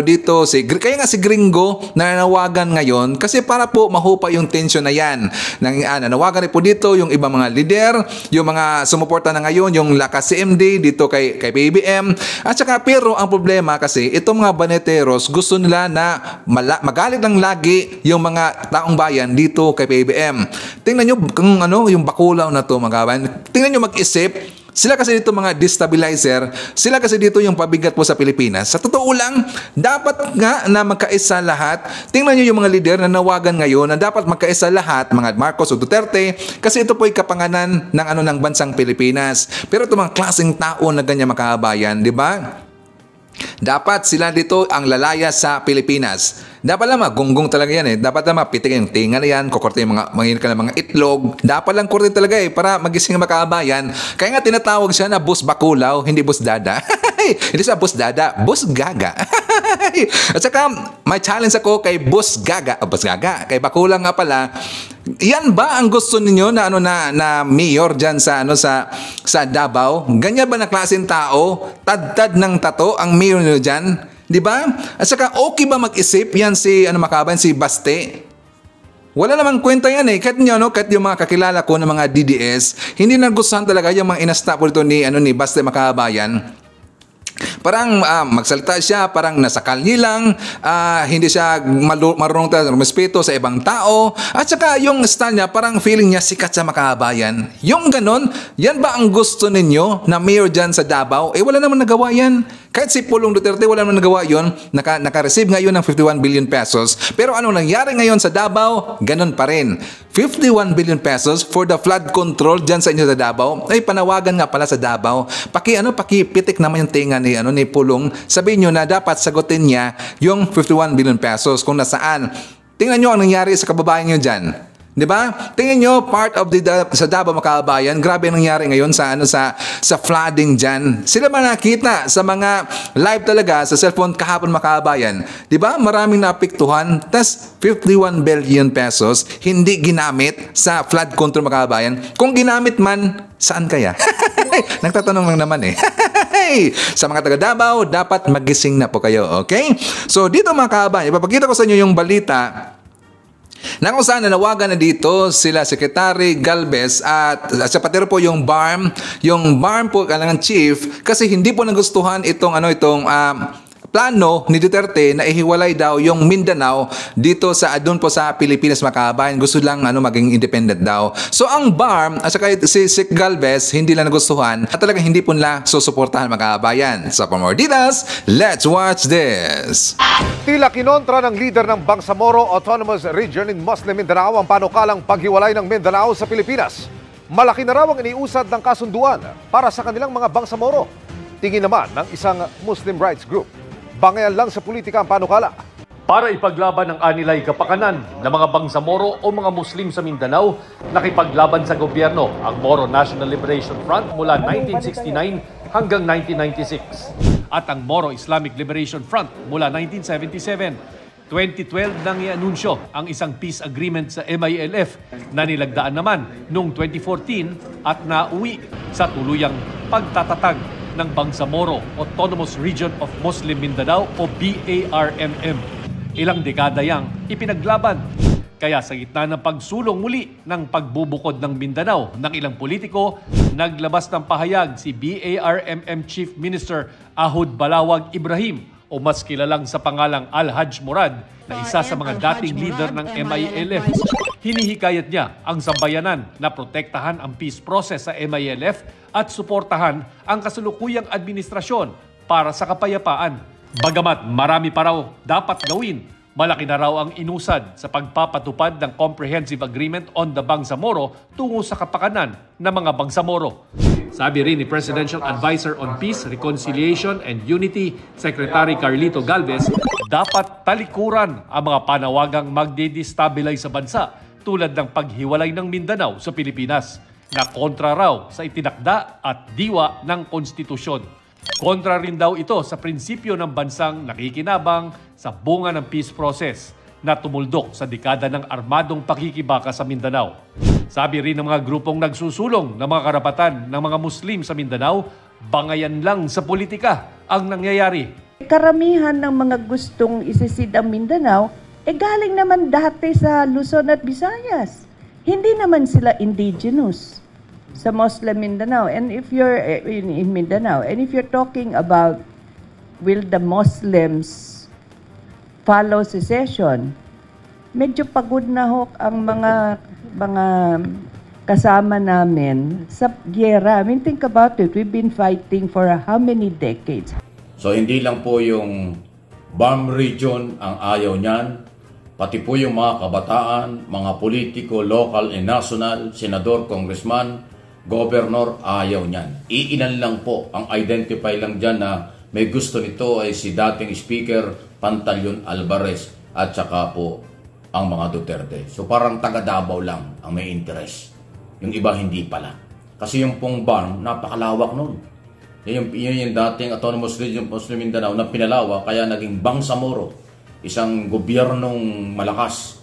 dito, kaya nga si Gringo nananawagan ngayon kasi para po mahupa yung tension na yan. Nanawagan rin po dito yung ibang mga leader, yung mga sumuporta na ngayon, yung Lakas CMD, dito kay PBM. At saka pero ang problema kasi itong mga baneteros gusto nila na magalit lang lagi yung mga taong bayan dito kay PBM. Tingnan nyo kung yung Bakulao na to mga kabayan. Tingnan nyo mag-isip. Sila kasi dito mga destabilizer, sila kasi dito yung pabigat po sa Pilipinas. Sa totoo lang, dapat nga na magkaisa lahat. Tingnan nyo yung mga leader na nawagan ngayon na dapat magkaisa lahat, mga Marcos o Duterte, kasi ito po ay kapanganan ng bansang Pilipinas. Pero ito mga klaseng tao na ganyan makaabayan, di ba? Dapat sila dito ang lalaya sa Pilipinas. Dapat lang magunggong talaga yan eh. Dapat lang mapitik yung tinga na yan, kukurte yung mga itlog. Dapat lang kurte talaga eh, para magising ang makaabayan. Kaya nga tinatawag siya na Bus Bakulaw, hindi Bus Dada. Hindi sa Bus Dada, Bus Gaga. At saka, may challenge ako kay Bus Gaga. Bus Gaga, kay Bakulaw nga pala. Yan ba ang gusto ninyo na na mayor diyan sa Davao? Ganyan ba na klaseng tao? Tad-tad ng tato ang mayor niyo diyan? 'Di ba? At saka okay ba mag-isip yan si Makabayan, si Baste? Wala namang kwenta yan eh. Kahit yung mga kakilala ko ng mga DDS, hindi nagustuhan talaga yung mga inasta po dito ni Baste Makabayan. Parang magsalita siya, parang nasa kalye lang, hindi siya marunong respeto sa ibang tao, at saka yung style niya, parang feeling niya sikat sa Makabayan. Yung ganon, yan ba ang gusto ninyo na mayor dyan sa Davao? Eh wala naman nagawa yan. Kahit si Pulong Duterte, wala naman nagawa yun. Naka-receive ngayon ng 51 billion pesos. Pero ano nangyari ngayon sa Davao? Ganon pa rin. 51 billion pesos for the flood control dyan sa inyo sa Davao. Ay, panawagan nga pala sa Davao. Pakipitik naman yung tinga ni Pulong. Sabihin nyo na dapat sagutin niya yung 51 billion pesos kung nasaan. Tingnan nyo ang nangyari sa kababayan nyo dyan. Di ba? Tingnan nyo, part of sa Davao Makabayan, grabe ang nangyari ngayon sa flooding dyan. Sila ba nakita sa mga live talaga sa cellphone kahapon Makabayan? Di ba? Maraming naapektuhan. Tas 51 billion pesos hindi ginamit sa flood control Makabayan. Kung ginamit man, saan kaya? Nagtatanong lang naman eh. Sa mga taga Davao, dapat magising na po kayo. Okay? So dito Makabayan, ipapakita ko sa inyo yung balita na kung saan nanawagan na dito sila Secretary Galvez at sa patero po yung BARM po kailangan chief kasi hindi po nagustuhan itong plano ni Duterte na ihiwalay daw yung Mindanao dito doon po sa Pilipinas Makabayan. Gusto lang maging independent daw. So ang BARM at saka si Sec Galvez hindi lang nagustuhan at talagang hindi po nila susuportahan Makabayan. So for more details, let's watch this. Tila kinontra ng leader ng Bangsamoro Autonomous Region in Muslim Mindanao ang panukalang paghiwalay ng Mindanao sa Pilipinas. Malaki na raw ang iniusad ng kasunduan para sa kanilang mga Bangsamoro. Tingin naman ng isang Muslim rights group. Bangayan lang sa politika ang panukala. Para ipaglaban ang anilay kapakanan ng mga Bangsamoro o mga Muslim sa Mindanao, nakipaglaban sa gobyerno ang Moro National Liberation Front mula 1969 hanggang 1996 at ang Moro Islamic Liberation Front mula 1977. 2012 nang i-anunsyo ang isang peace agreement sa MILF na nilagdaan naman noong 2014 at nauwi sa tuluyang pagtatatag ng Bangsamoro Autonomous Region of Muslim Mindanao o BARMM. Ilang dekada yang ipinaglaban. Kaya sa gitna ng pagsulong muli ng pagbubukod ng Mindanao ng ilang politiko, naglabas ng pahayag si BARMM Chief Minister Ahud Balawag Ibrahim o mas kilalang sa pangalang Al-Hajj Murad na isa sa mga dating leader ng MILF. Hinihikayat niya ang sambayanan na protektahan ang peace process sa MILF at suportahan ang kasalukuyang administrasyon para sa kapayapaan. Bagamat marami pa raw dapat gawin, malaki na raw ang inusad sa pagpapatupad ng Comprehensive Agreement on the Bangsamoro tungo sa kapakanan ng mga Bangsamoro. Sabi rin ni Presidential Advisor on Peace, Reconciliation and Unity, Secretary Carlito Galvez, dapat talikuran ang mga panawagang magde-destabilize sa bansa tulad ng paghiwalay ng Mindanao sa Pilipinas na kontra raw sa itinakda at diwa ng konstitusyon. Kontra rin daw ito sa prinsipyo ng bansang nakikinabang sa bunga ng peace process na tumuldok sa dekada ng armadong pakikibaka sa Mindanao. Sabi rin ng mga grupong nagsusulong ng mga karapatan ng mga Muslim sa Mindanao, bangayan lang sa politika ang nangyayari. Karamihan ng mga gustong isisid ang Mindanao, galing naman dati sa Luzon at Visayas. Hindi naman sila indigenous sa Muslim Mindanao. And if you're in Mindanao, and if you're talking about will the Muslims follow secession, medyo pagod na ho ang mga kasama namin sa giyera. I mean, think about it. We've been fighting for how many decades? So hindi lang po yung BARM region ang ayaw niyan, pati po yung mga kabataan, mga politiko, local and national, senador, congressman, governor, ayaw niyan. Iilan lang po, ang identify lang dyan na may gusto nito ay si dating Speaker Pantaleon Alvarez. at saka po ang mga Duterte. So parang taga Davao lang ang may interest. Yung iba hindi pala. Kasi yung pong BARM, napakalawak nun. Yun yung dating Autonomous Region Muslim Mindanao na pinalawak, kaya naging Bangsamoro, isang gobyernong malakas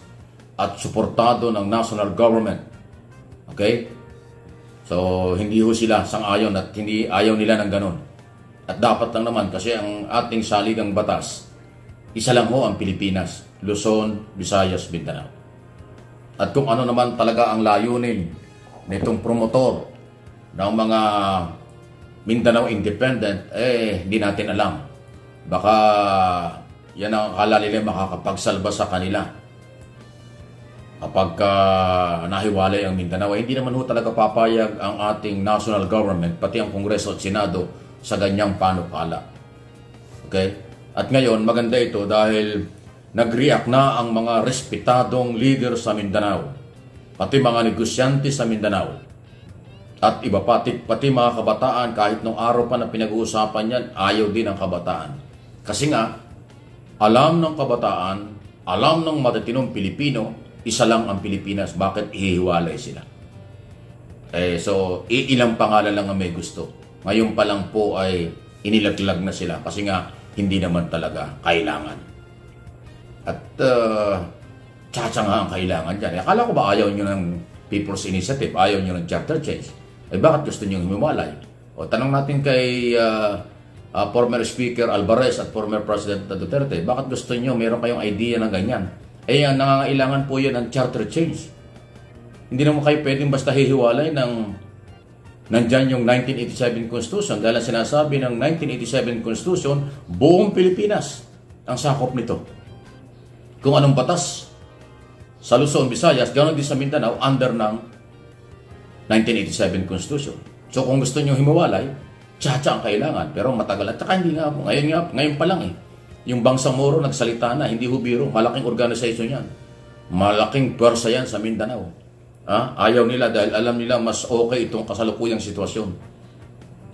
at suportado ng national government. Okay? So hindi ho sila sang-ayon at hindi ayaw nila ng ganun. At dapat lang naman kasi ang ating saligang batas, isa lang ho ang Pilipinas, Luzon, Visayas, Mindanao. At kung ano naman talaga ang layunin nitong promotor ng mga Mindanao Independent, hindi natin alam. Baka yan ang akala nila makakapagsalba sa kanila. Kapag nahiwalay ang Mindanao, hindi naman ho talaga papayag ang ating national government, pati ang Kongreso at Senado sa ganyang panukala. Okay? At ngayon, maganda ito dahil nag-react na ang mga respetadong leader sa Mindanao, pati mga negosyante sa Mindanao, at iba pati mga kabataan, kahit nung araw pa na pinag-uusapan yan, ayaw din ang kabataan. Kasi nga, alam ng kabataan, alam ng matatinong Pilipino, isa lang ang Pilipinas, bakit ihiwalay sila? So, ilang pangalan lang ang may gusto. Ngayon pa lang po ay inilaglag na sila kasi nga, hindi naman talaga kailangan. At tsatsa nga ang kailangan dyan. Akala ko ba ayaw nyo ng People's Initiative, ayaw nyo ng charter change? Bakit gusto nyo humiwalay? O tanong natin kay former Speaker Alvarez at former President Duterte, bakit gusto nyo, meron kayong idea ng ganyan? Ang nangangailangan po yan ng charter change. Hindi naman kayo pwedeng basta hihiwalay ng nandyan yung 1987 Constitution. Dahil ang sinasabi ng 1987 Constitution, buong Pilipinas ang sakop nito. Kung anong batas sa Luzon, Visayas, ganoon din sa Mindanao, under ng 1987 Constitution. So kung gusto nyo himuwalay, tsatsa ang kailangan. Pero matagal at saka hindi nga po. Ngayon pa lang yung Bangsamoro nagsalita na, hindi hubiro. Malaking organization yan. Malaking pwersa yan sa Mindanao. Ayaw nila dahil alam nila mas okay itong kasalukuyang sitwasyon.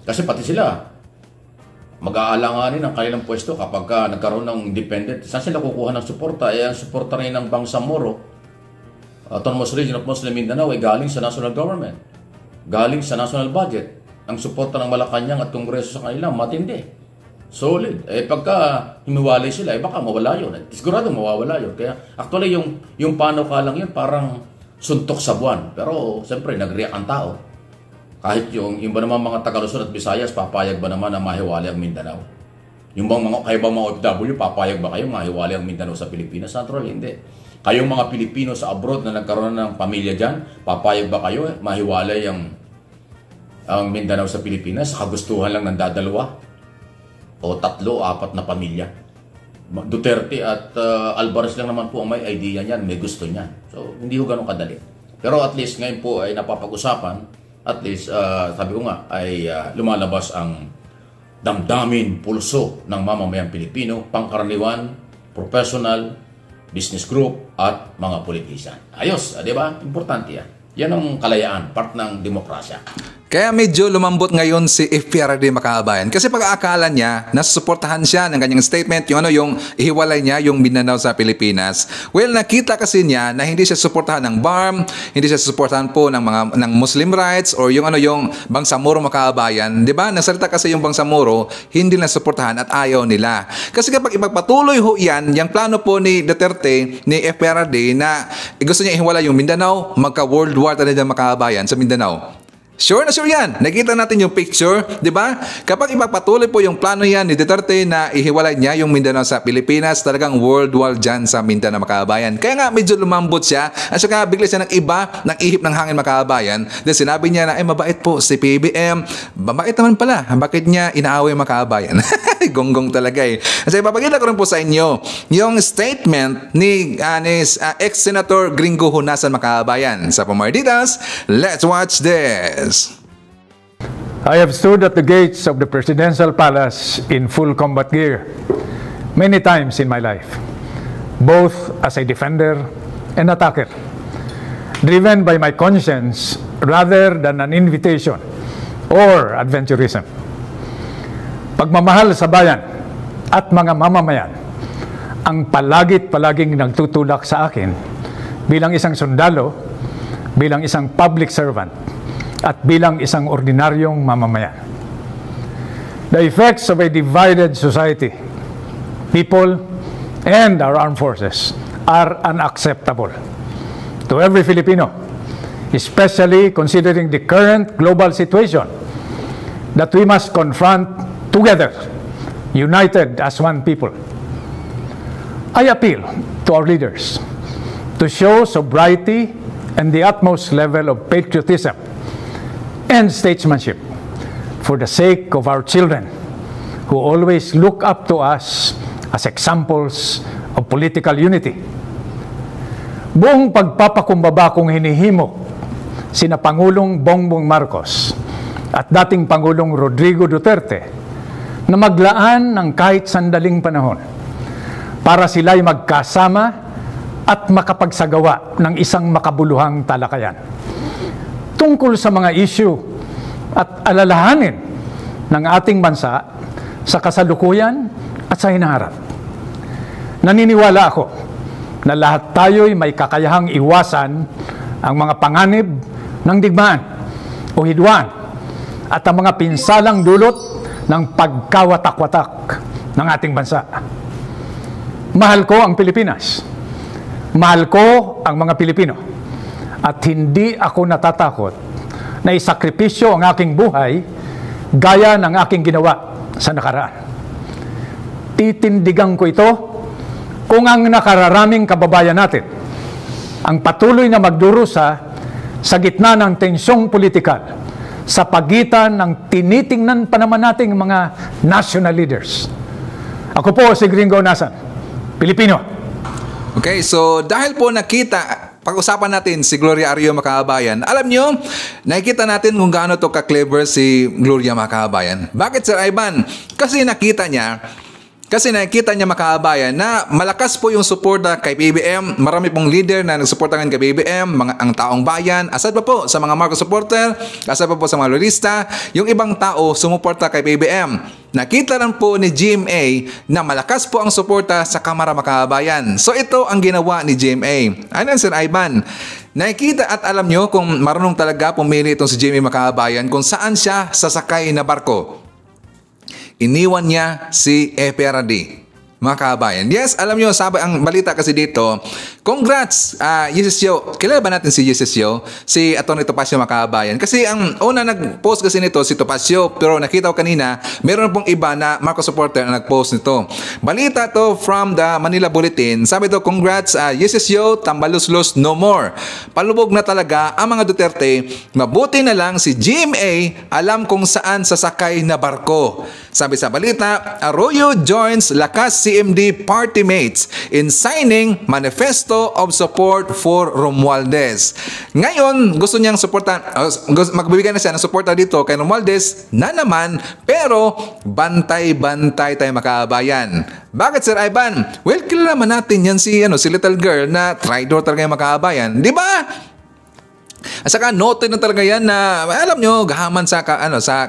Kasi pati sila, mag-aalanganin ang kanilang pwesto kapag nagkaroon ng independent. Saan sila kukuha ng suporta? Ang suporta rin ng Bangsamoro, Autonomous Region of Muslim Mindanao, ay galing sa national government. Galing sa national budget. Ang suporta ng Malacanang at Kongreso sa kanila, matindi. Solid. Pagka himiwalay sila, baka mawala yun. Sigurado mawawala yun. Kaya actually yung panukalang yun parang suntok sa buwan. Pero siyempre nag-react ang tao. Kahit yung iba naman mga Taga-Luzon at Visayas, papayag ba naman na mahiwalay ang Mindanao? Yung bang kayo bang mga OFW, papayag ba kayo mahiwalay ang Mindanao sa Pilipinas? Natural, hindi. Kayong mga Pilipino sa abroad na nagkaroon ng pamilya dyan, papayag ba kayo mahiwalay ang Mindanao sa Pilipinas? Kagustuhan lang ng dadalawa o 3 o 4 na pamilya. Duterte at Alvarez lang naman po ang may idea niyan, may gusto niyan. So, hindi ho ganun kadali. Pero at least ngayon po ay napapag-usapan, at least, sabi ko nga, ay lumalabas ang damdamin, pulso ng mamamayang Pilipino, pangkaraniwan, professional, business group, at mga politician. Ayos, di ba? Importante yan. Yan ang kalayaan, part ng demokrasya. Kaya medyo lumambot ngayon si FPRD Makabayan. Kasi pag-aakala niya, nasusuportahan siya ng kanyang statement, yung ihiwalay niya yung Mindanao sa Pilipinas. Well, nakita kasi niya na hindi siya suportahan ng BARM, hindi siya suportahan po ng Muslim rights or yung Bangsamoro Makabayan. Di ba? Nasalita kasi yung Bangsamoro, hindi na suportahan at ayaw nila. Kasi kapag ipagpatuloy ho yan, yung plano po ni Duterte, ni FPRD na gusto niya ihiwalay yung Mindanao, magka-World War talaga Makabayan sa Mindanao. Sure na sure yan. Nakita natin yung picture, di ba? Kapag ipagpatuloy po yung plano yan ni Duterte na ihiwalay niya yung Mindanao sa Pilipinas, talagang world war dyan sa Mindanao Makabayan. Kaya nga medyo lumambot siya at saka bigla siya ng iba ng ihip ng hangin Makabayan. Then sinabi niya na mabait po si PBM. Mabait naman pala. Bakit niya inaaway Makabayan? Gonggong talaga eh. Kasi ipapakita ko rin po sa inyo yung statement ni ex-senator Gringo Honasan Makabayan. Sa for more details, let's watch this. I have stood at the gates of the presidential palace in full combat gear many times in my life, both as a defender and attacker, driven by my conscience rather than an invitation or adventurism. Pagmamahal sa bayan at mga mamamayan ang palaging nagtutulak sa akin bilang isang sundalo, bilang isang public servant, at bilang isang ordinaryong mamamayan. The effects of a divided society, people, and our armed forces are unacceptable to every Filipino, especially considering the current global situation that we must confront together, united as one people. I appeal to our leaders to show sobriety and the utmost level of patriotism and statesmanship for the sake of our children who always look up to us as examples of political unity. Buong pagpapakumbaba kong hinihimok sina Pangulong Bongbong Marcos at dating Pangulong Rodrigo Duterte na maglaan ng kahit sandaling panahon para sila'y magkasama at makapagsagawa ng isang makabuluhang talakayan tungkol sa mga issue at alalahanin ng ating bansa sa kasalukuyan at sa hinaharap. Naniniwala ako na lahat tayo'y may kakayahang iwasan ang mga panganib ng digmaan o hidwaan at ang mga pinsalang dulot ng pagkawatak-watak ng ating bansa. Mahal ko ang Pilipinas. Mahal ko ang mga Pilipino. At hindi ako natatakot na isakripisyo ang aking buhay gaya ng aking ginawa sa nakaraan. Titindigan ko ito kung ang nakararaming kababayan natin ang patuloy na magdurusa sa gitna ng tensyong politikal sa pagitan ng tinitingnan pa naman nating mga national leaders. Ako po si Gringo Nasan, Pilipino. Okay, so dahil po pag-usapan natin si Gloria Arroyo mga kababayan, alam nyo, nakikita natin kung gaano to ka-clever si Gloria mga kababayan. Bakit, Sir Ivan? Kasi nakikita niya mga kababayan na malakas po yung suporta kay PBBM. Marami pong leader na nagsuportahan kay PBBM, ang taong bayan. Aside pa po sa mga Marcos supporter, aside pa po sa mga lolista, yung ibang tao sumuporta kay PBBM. Nakita lang po ni GMA na malakas po ang suporta sa Kamara mga kababayan. So ito ang ginawa ni GMA. Ano Sir Ivan? Nakikita at alam nyo kung marunong talaga pumili itong si GMA mga kababayan kung saan siya sasakay na barko. Iniwan niya si FPRD, mga kababayan. Yes, alam nyo, sabi ang balita kasi dito, congrats, Yesesio. Kilala ba natin si Yesesio? Si Atty. Topacio, mga kababayan. Kasi ang una nag-post kasi nito si Topacio, pero nakita ko kanina, meron pong iba na Marcos supporter na nag-post nito. Balita to from the Manila Bulletin. Sabi to, congrats, Yesesio, tambaluslos no more. Palubog na talaga ang mga Duterte. Mabuti na lang si GMA alam kung saan sasakay na barko. Sabi sa balita, Arroyo joins Lakas CMD party mates in signing manifesto of support for Romualdez. Ngayon, gusto niyang magbibigay na siya ng suporta dito kay Romualdez na naman, pero bantay-bantay tayo makabayan. Bakit, Sir Ivan? Well, kilala naman natin yan si little girl na traitor talaga yung makabayan. Di ba? At saka noted na talaga yan na alam nyo gahaman sa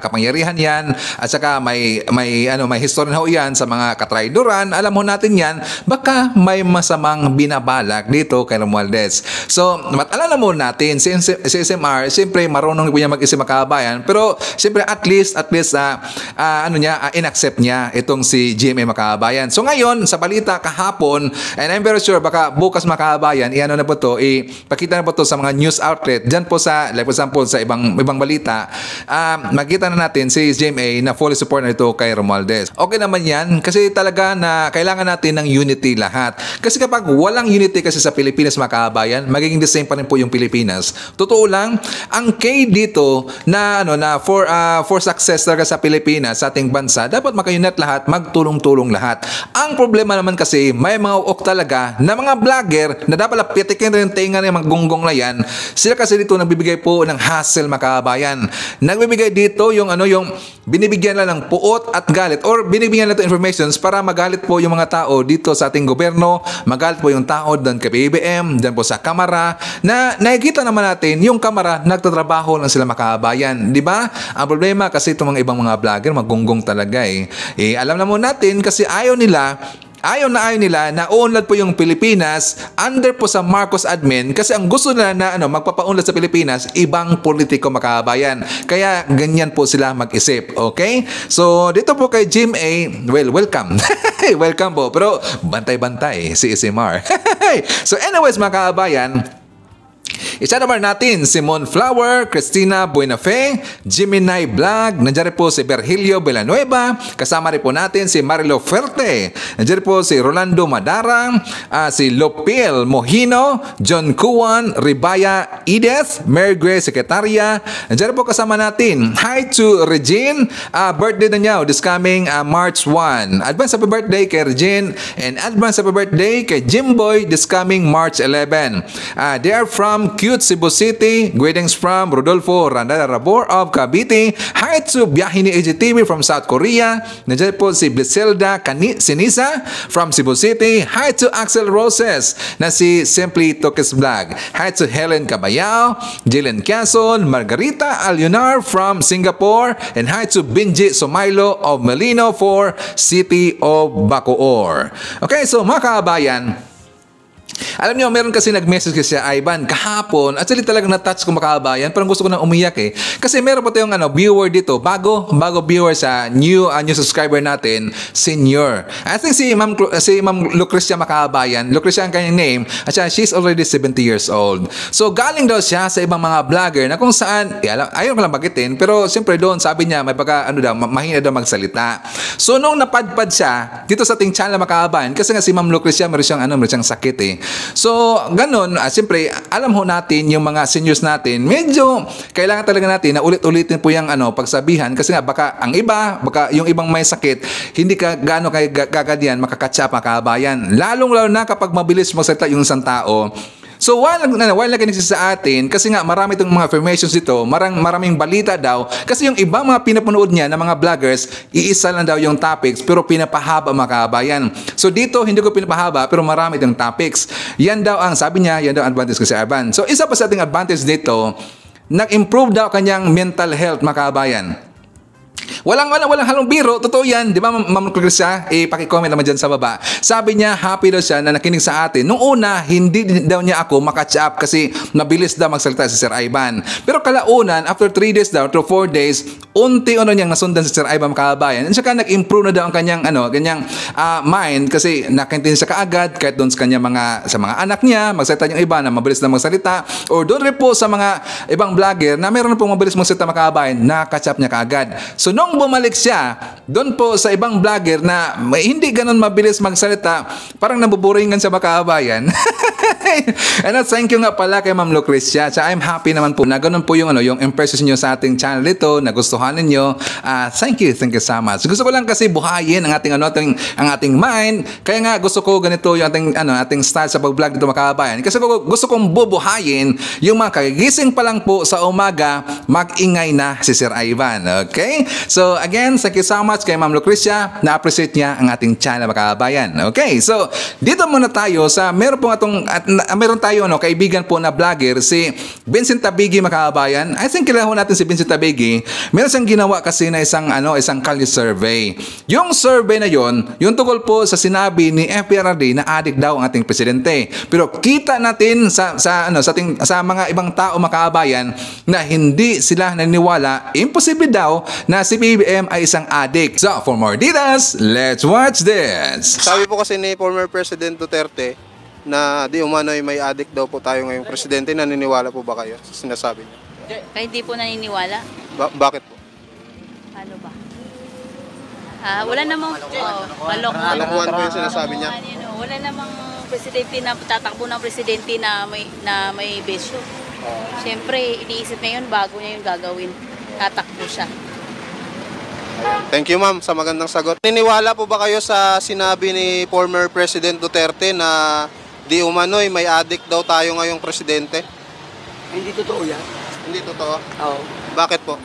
kapangyarihan yan, at saka may history na ho yan sa mga katraidoran. Alam mo natin yan, baka may masamang binabalak dito kay Romualdez. So alam mo natin si SMR siyempre marunong po niya mag-isip makabayan, pero siyempre at least inaccept niya itong si GMA makabayan. So ngayon sa balita kahapon, and I'm very sure baka bukas makabayan ipakita na po to sa mga news outlet dyan po sa, like for example, sa ibang balita, makita na natin si GMA na fully support na ito kay Romualdez. Okay naman yan kasi talaga na kailangan natin ng unity lahat. Kasi kapag walang unity kasi sa Pilipinas mga kababayan, magiging the same pa rin po yung Pilipinas. Totoo lang, ang key dito na for success talaga sa Pilipinas, sa ating bansa, dapat maka-unite lahat, magtulong-tulong lahat. Ang problema naman kasi, may mga uok talaga na mga vlogger na dapat lapitikin rin tinga ng mga gunggong na yan. Sila kasi dito nagbibigay po ng hassle makabayan. Nagbibigay dito yung binibigyan lang ng puot at galit, or binibigyan lang ito informations para magalit po yung mga tao dito sa ating gobyerno, magalit po yung tao doon kay PBBM, doon po sa Kamara, na nakikita naman natin yung Kamara nagtatrabaho lang sila makabayan. Di ba? Ang problema kasi itong mga ibang mga vlogger magunggong talaga Alam naman natin kasi ayaw nila ayaw na ayaw nila na uunlad po yung Pilipinas under po sa Marcos admin kasi ang gusto nila na magpapaunlad sa Pilipinas, ibang politiko makabayan. Kaya ganyan po sila mag-isip. Okay? So, dito po kay Jim A. Well, welcome. Welcome po. Pero bantay-bantay si Isimar. So anyways mga kabayan, isa naman natin si Monflower, Christina Buenafe, Jiminay Vlog, nandiyan po si Virgilio Villanueva, kasama rin po natin si Marilo Ferte, nandiyan po si Rolando Madara, si Lopil Mohino, John Kuan, Ribaya Edith, Mary Grace Secretaria, nandiyan po kasama natin. Hi to Regine, birthday na niya this coming March 1. Advance happy birthday kay Regine and advance happy birthday kay Jimboy this coming March 11. They are from Cute Cebu City. Greetings from Rodolfo Randala Rabor of Cavite. Hi to Biyahe ni AGTV from South Korea. Nandiyan po si Bliselda Sinisa from Cebu City. Hi to Axel Roses na si Simply Tokes Vlog. Hi to Helen Cabayao, Jillian Quezon, Margarita Alionar from Singapore. And hi to Benji Somailo of Melino for City of Bacoor. Okay, so mga kabayan, alam niyo, meron kasi nag-message kasi Ivan kahapon. Actually talagang na-touch ko makabayan. Parang gusto ko nang umiyak eh. Kasi meron pa tayong viewer dito, bago viewer sa new subscriber natin, senior. I think si Ma'am Lucrecia makabayan. Lucrecia ang kanyang name. At siya, she's already 70 years old. So galing daw siya sa ibang mga vlogger na kung saan, ayaw ko lang bagitin, pero siyempre doon sabi niya may pagka mahina daw magsalita. So nung napadpad siya dito sa ating channel makabayan, kasi nga si Ma'am Lucrecia meron siyang sakit eh. So, ganun, siyempre, alam ho natin yung mga seniors natin, medyo kailangan talaga natin na ulit-ulitin po yung pagsabihan kasi nga baka ang iba, baka yung ibang may sakit, hindi ka gaano kay gagadian makakatsa pa kabayan. Lalong-lalo na kapag mabilis magsalita yung isang tao. So while nakinig sa atin, kasi nga marami itong mga affirmations dito, maraming balita daw, kasi yung ibang mga pinapanood niya na mga vloggers, iisa lang daw yung topics, pero pinapahaba mga kabayan. So dito, hindi ko pinapahaba, pero marami itong topics. Yan daw ang, sabi niya, yan daw ang advantage ko sa Ivan. So isa pa sa ating advantage dito, nag-improve daw kanyang mental health mga kabayan. Walang halong biro, totoo yan. Di ba, Ma'am Lucrecia? Paki-comment naman dyan sa baba. Sabi niya, happy daw siya na nakinig sa atin. Nung una, hindi daw niya ako makatch up kasi mabilis daw magsalita si Sir Ivan. Pero kalaunan, after 3 days daw, to 4 days, unti-uno niyang nasundan si Sir Ivan makabayan. And saka nag-improve na daw ang kanyang, mind kasi nakintin siya kaagad kahit doon sa kanyang sa mga anak niya, magsalita yung iba na mabilis na magsalita. Or doon rin po sa mga ibang vlogger na meron pong mabilis magsalita makabayan, nakatch up niya kaagad. So nung bumalik siya, doon po sa ibang vlogger na hindi ganun mabilis magsalita, parang nabuburingan sa makabayan. And thank you nga pala kay Ma'am Lucrecia. I'm happy naman po na ganun po yung impression niyo sa ating channel ito, nagustuhan niyo. Thank you so much. Gusto ko lang kasi buhayin ang ating mind. Kaya nga gusto ko ganito yung ating style sa pag-vlog dito makabayan. Kasi gusto kong bubuhayin yung mga kagigising pa lang po sa umaga, mag-ingay na si Sir Ivan. Okay? So again, thank you so much kay Ma'am Lucrecia. Na-appreciate niya ang ating channel makabayan. Okay? So dito muna tayo sa meron tayo kaibigan po na vlogger si Vincent Tabigi makabayan. I think kilala ho natin si Vincent Tabigi. Meron siyang ginawa kasi na isang kalye survey. Yung survey na yon, yung tungkol po sa sinabi ni FPRRD na addict daw ang ating presidente. Pero kita natin sa mga ibang tao makabayan na hindi sila naniniwala, imposible daw na si PBBM ay isang addict. So for more details, let's watch this. Sabi po kasi ni former President Duterte na di umano'y may addict daw po tayo ngayong presidente. Naniniwala po ba kayo sa sinasabi niya? Hindi po naniniwala. Bakit po? Ano ba? Wala namang kalokohan po yung sinasabi niya. Wala namang presidente na tatakbo ng presidente na may besyo. Siyempre, iniisip niya yun bago niya yung gagawin. Tatakbo siya. Thank you ma'am sa magandang sagot. Naniniwala po ba kayo sa sinabi ni former President Duterte na di umano'y may addict daw tayo ngayong presidente? Hindi totoo yan. Hindi totoo? Oo. Bakit po?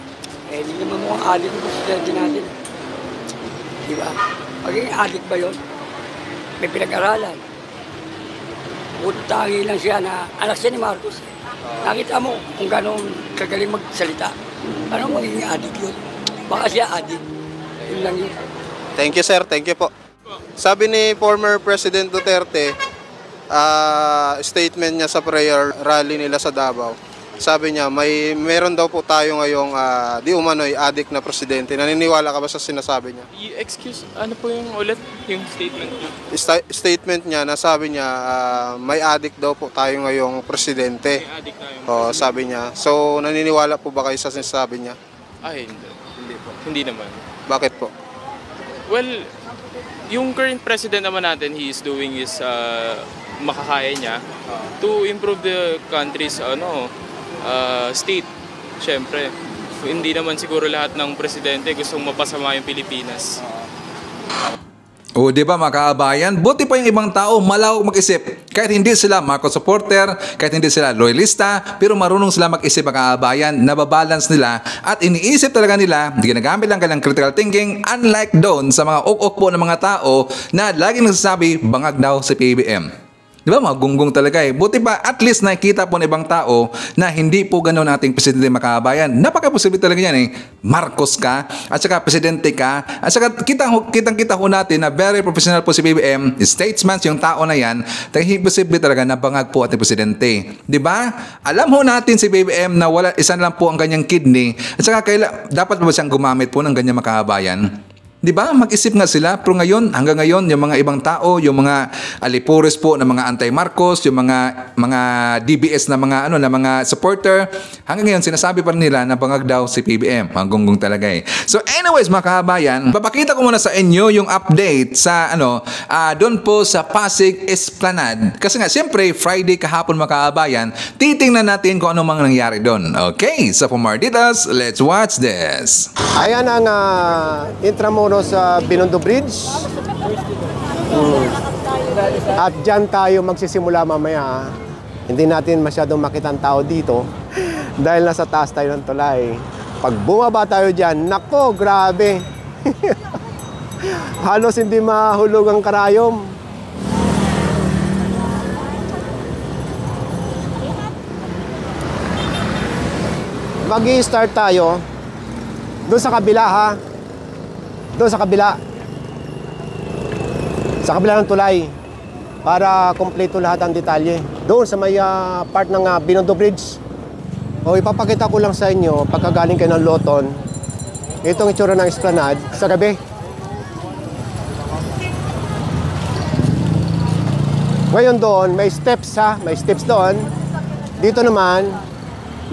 Hindi naman mukhang addict yung presidente natin. Di ba? Pagiging addict ba yun? May pinag-aralan. Tangi lang siya na anak siya ni Marcos. Nakita mo kung gano'ng kagaling magsalita. Ano magiging addict yun? Baka siya addict. Yun lang yun. Thank you sir, thank you po. Sabi ni former President Duterte, statement niya sa prayer rally nila sa Davao, sabi niya, meron daw po tayo ngayong di umano'y addict na presidente. Naniniwala ka ba sa sinasabi niya? Excuse, ano po yung ulit yung statement niya? Statement niya, nasabi niya, may addict daw po tayo ngayong presidente. May addict na yung presidente. Sabi niya. So, naniniwala po ba kayo sa sinasabi niya? Hindi po. Hindi naman. Bakit po? Well, yung current president naman natin, he is doing his makakaya niya to improve the country's state. Siyempre, hindi naman siguro lahat ng presidente gustong mapasama yung Pilipinas. O di ba mga kaabayan, buti pa yung ibang tao malawak mag-isip. Kahit hindi sila Marcos supporter, kahit hindi sila loyalista, pero marunong sila mag-isip mga kaabayan, nababalance nila at iniisip talaga nila, ginagamit lang kanilang critical thinking, unlike doon sa mga ok-ok po ng mga tao na laging nagsasabi, bangag daw si PBM. Di ba, mga gunggong talaga eh. Buti pa, at least nakikita po ng ibang tao na hindi po ganoon ating presidente makabayan. Napaka-posible talaga yan eh. Marcos ka, at saka presidente ka, at saka kitang-kita ho natin na very professional po si BBM, statesman yung tao na yan, posible talaga na bangag po ating presidente. Di ba? Alam ho natin si BBM na isan lang po ang kanyang kidney, at saka dapat ba siyang gumamit po ng ganyang makabayan? Di ba? Mag-isip nga sila. Pero ngayon, hanggang ngayon, yung mga ibang tao, yung mga alipores po na mga anti-Marcos, yung mga DBS na mga supporter, hanggang ngayon sinasabi pa rin nila na bangag daw si PBM. Mga gunggong talaga eh. So anyways, mga kababayan, papakita ko muna sa inyo yung update sa doon po sa Pasig Esplanade. Kasi nga, siyempre, Friday kahapon mga kababayan, titingnan natin kung ano mga nangyari doon. Okay, so for more details, let's watch this. Ayan ang Intramuros sa Binondo Bridge. At dyan tayo magsisimula mamaya. Hindi natin masyadong makita ang tao dito dahil nasa taas tayo ng tulay. Pag bumaba tayo dyan, nako, grabe. Halos hindi mahulog ang karayom. Mag-i-start tayo doon sa kabila ha. Doon sa kabila. Sa kabila ng tulay. Para kompleto lahat ang detalye. Doon sa may part ng Binondo Bridge. O ipapakita ko lang sa inyo pagkagaling kayo ng Loton. Itong itsura ng Esplanade sa gabi. Ngayon doon, may steps ha. May steps doon. Dito naman,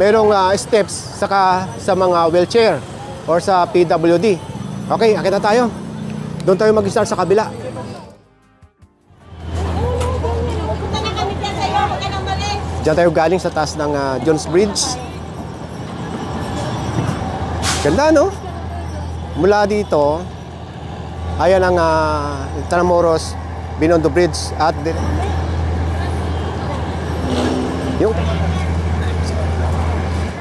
merong steps saka sa mga wheelchair or sa PWD. Okay, akit na tayo. Doon tayo mag-start sa kabila. Diyan tayo galing sa taas ng Jones Bridge. Ganda, no? Mula dito, ayan ang Intramuros Binondo Bridge at yung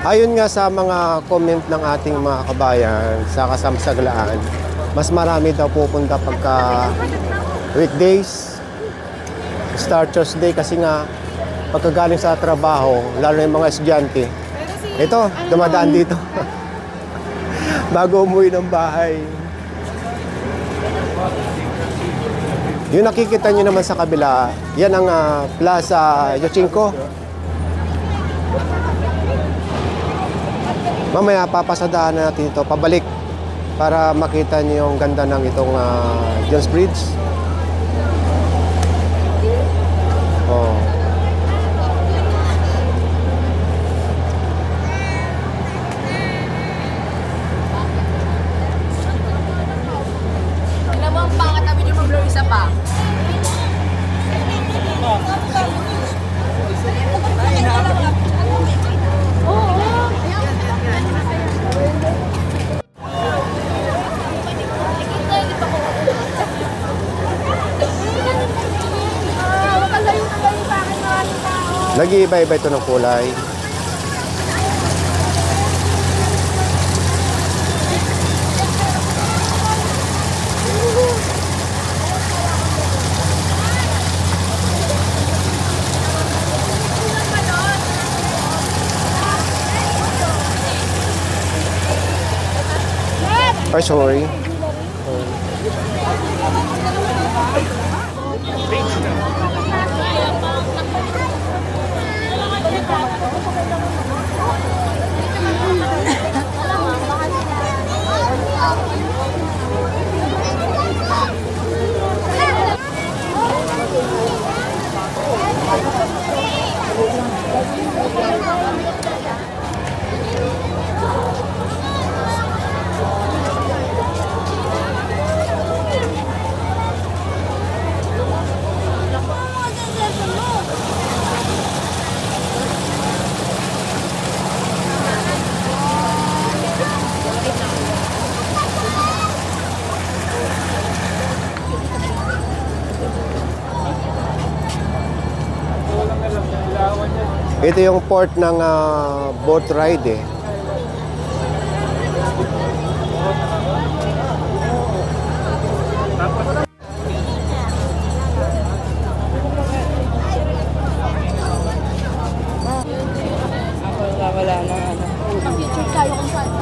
ayon nga sa mga comment ng ating mga kabayan sa Kasamsaglaan, mas marami daw pupunta pagka weekdays, Star Tuesday kasi nga pagkagaling sa trabaho, lalo na yung mga estudyante. Ito, dumadaan dito. Bago umuwi ng bahay. Yung nakikita nyo naman sa kabila, yan ang Plaza Yochinco. Mamaya papasadahan natin ito pabalik para makita niyo yung ganda ng itong Jones Bridge. Oh. Alam mo, ang pangat namin yung mag-blow isa pa. Nag-iiba-iba ito ng kulay. Ay, sorry. Ito yung port ng boat ride eh. Wala na ano. Pang-future tayo kung saan.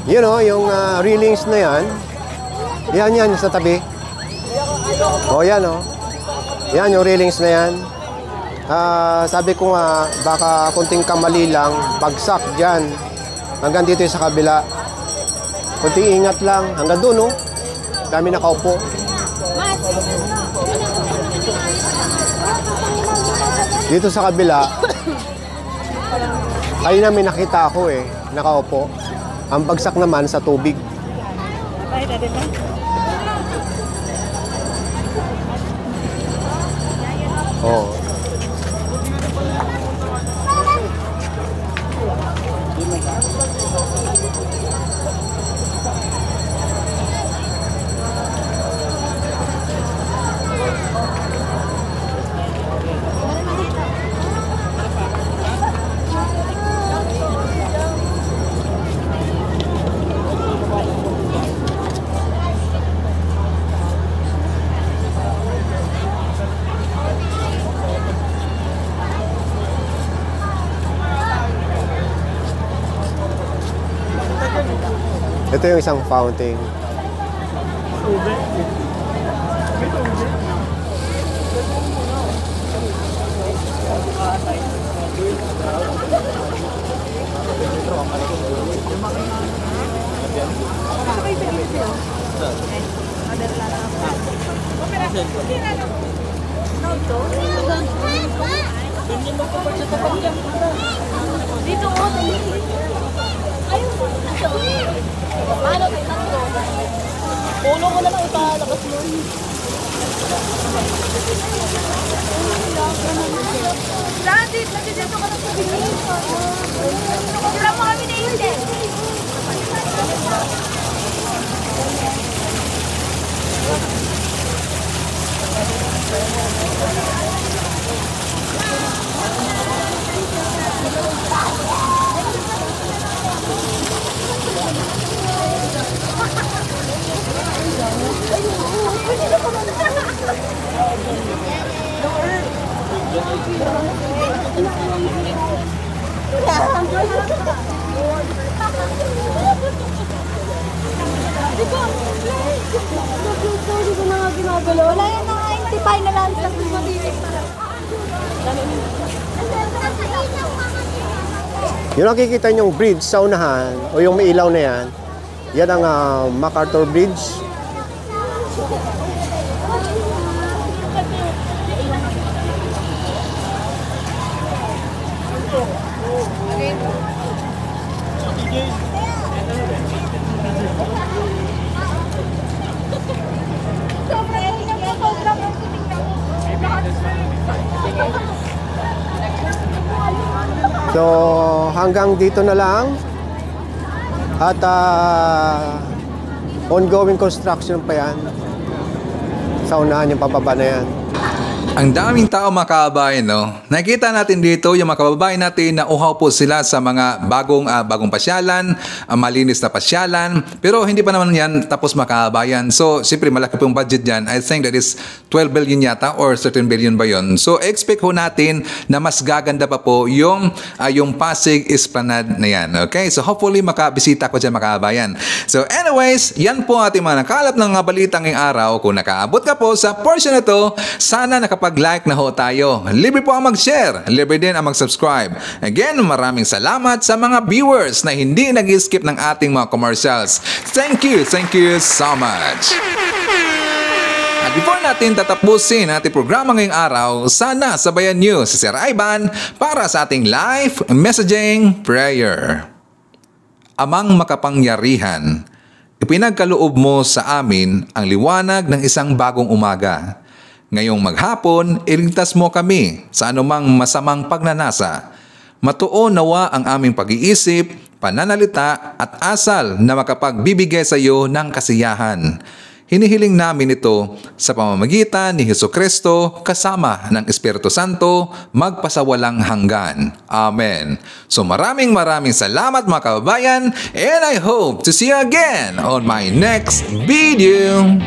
Yun o, yung railings na yan. Yan sa tabi. O yan o. Yan yung railings na yan. Sabi ko nga, baka kunting kamali lang, bagsak dyan. Hanggang dito sa kabila. Kunting ingat lang. Hanggang doon o. Dami nakaupo. Dito sa kabila, ayun na may nakita ako eh, nakaupo. Ang bagsak naman sa tubig. Oh. Ito yung isang fountain. Dito ko. Paano kayo tatlo? Ulo ko na lang ipalakas mo. Dati, nandito ka na sa bilis. Sila mo kami na yun din. Wala yan na intipay na lang sa Yung nakikita niyong bridge sa unahan o yung may ilaw na yan, yan ang MacArthur Bridge. So, hanggang dito na lang. At ongoing construction pa yan. Sa unahan yung pababa na yan. Ang daming tao mga kababayan, no? Nakikita natin dito yung mga kababayan natin na uhaw po sila sa mga bagong pasyalan, malinis na pasyalan. Pero hindi pa naman yan tapos mga kababayan. So, siyempre malaki pong budget dyan. I think that is 12 billion yata or 13 billion ba yun. So, expect ho natin na mas gaganda pa po yung Pasig Esplanade na yan. Okay? So, hopefully makabisita ko dyan mga kababayan. So, anyways, yan po ating mga nakalap ng balitang ngayong araw. Kung nakaabot ka po sa portion na to, sana nakapag-like na ho tayo. Libre po ang mag-share. Libre din ang mag-subscribe. Again, maraming salamat sa mga viewers na hindi nag-skip ng ating mga commercials. Thank you so much. At before natin tatapusin ating programa ngayong araw, sana sabayan niyo si Sir Ivan para sa ating live messaging prayer. Amang makapangyarihan, ipinagkaloob mo sa amin ang liwanag ng isang bagong umaga. Ngayong maghapon, iligtas mo kami sa anumang masamang pagnanasa. Matuon nawa ang aming pag-iisip, pananalita at asal na makapagbibigay sa iyo ng kasiyahan. Hinihiling namin ito sa pamamagitan ni Jesucristo kasama ng Espiritu Santo magpasawalang hanggan. Amen. So maraming salamat mga kababayan, and I hope to see you again on my next video.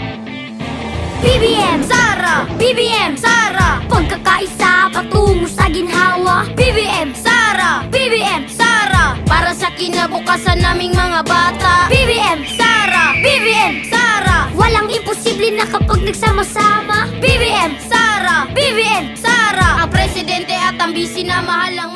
BBM Sara! BBM Sara! Pagkakaisa patungo sa ginhawa. BBM Sara! BBM Sara! Para sa kinabukasan naming mga bata. BBM Sara! BBM Sara! Walang imposible na kapag nagsama-sama. BBM Sara! BBM Sara! Ang presidente at ang bisi na mahal ang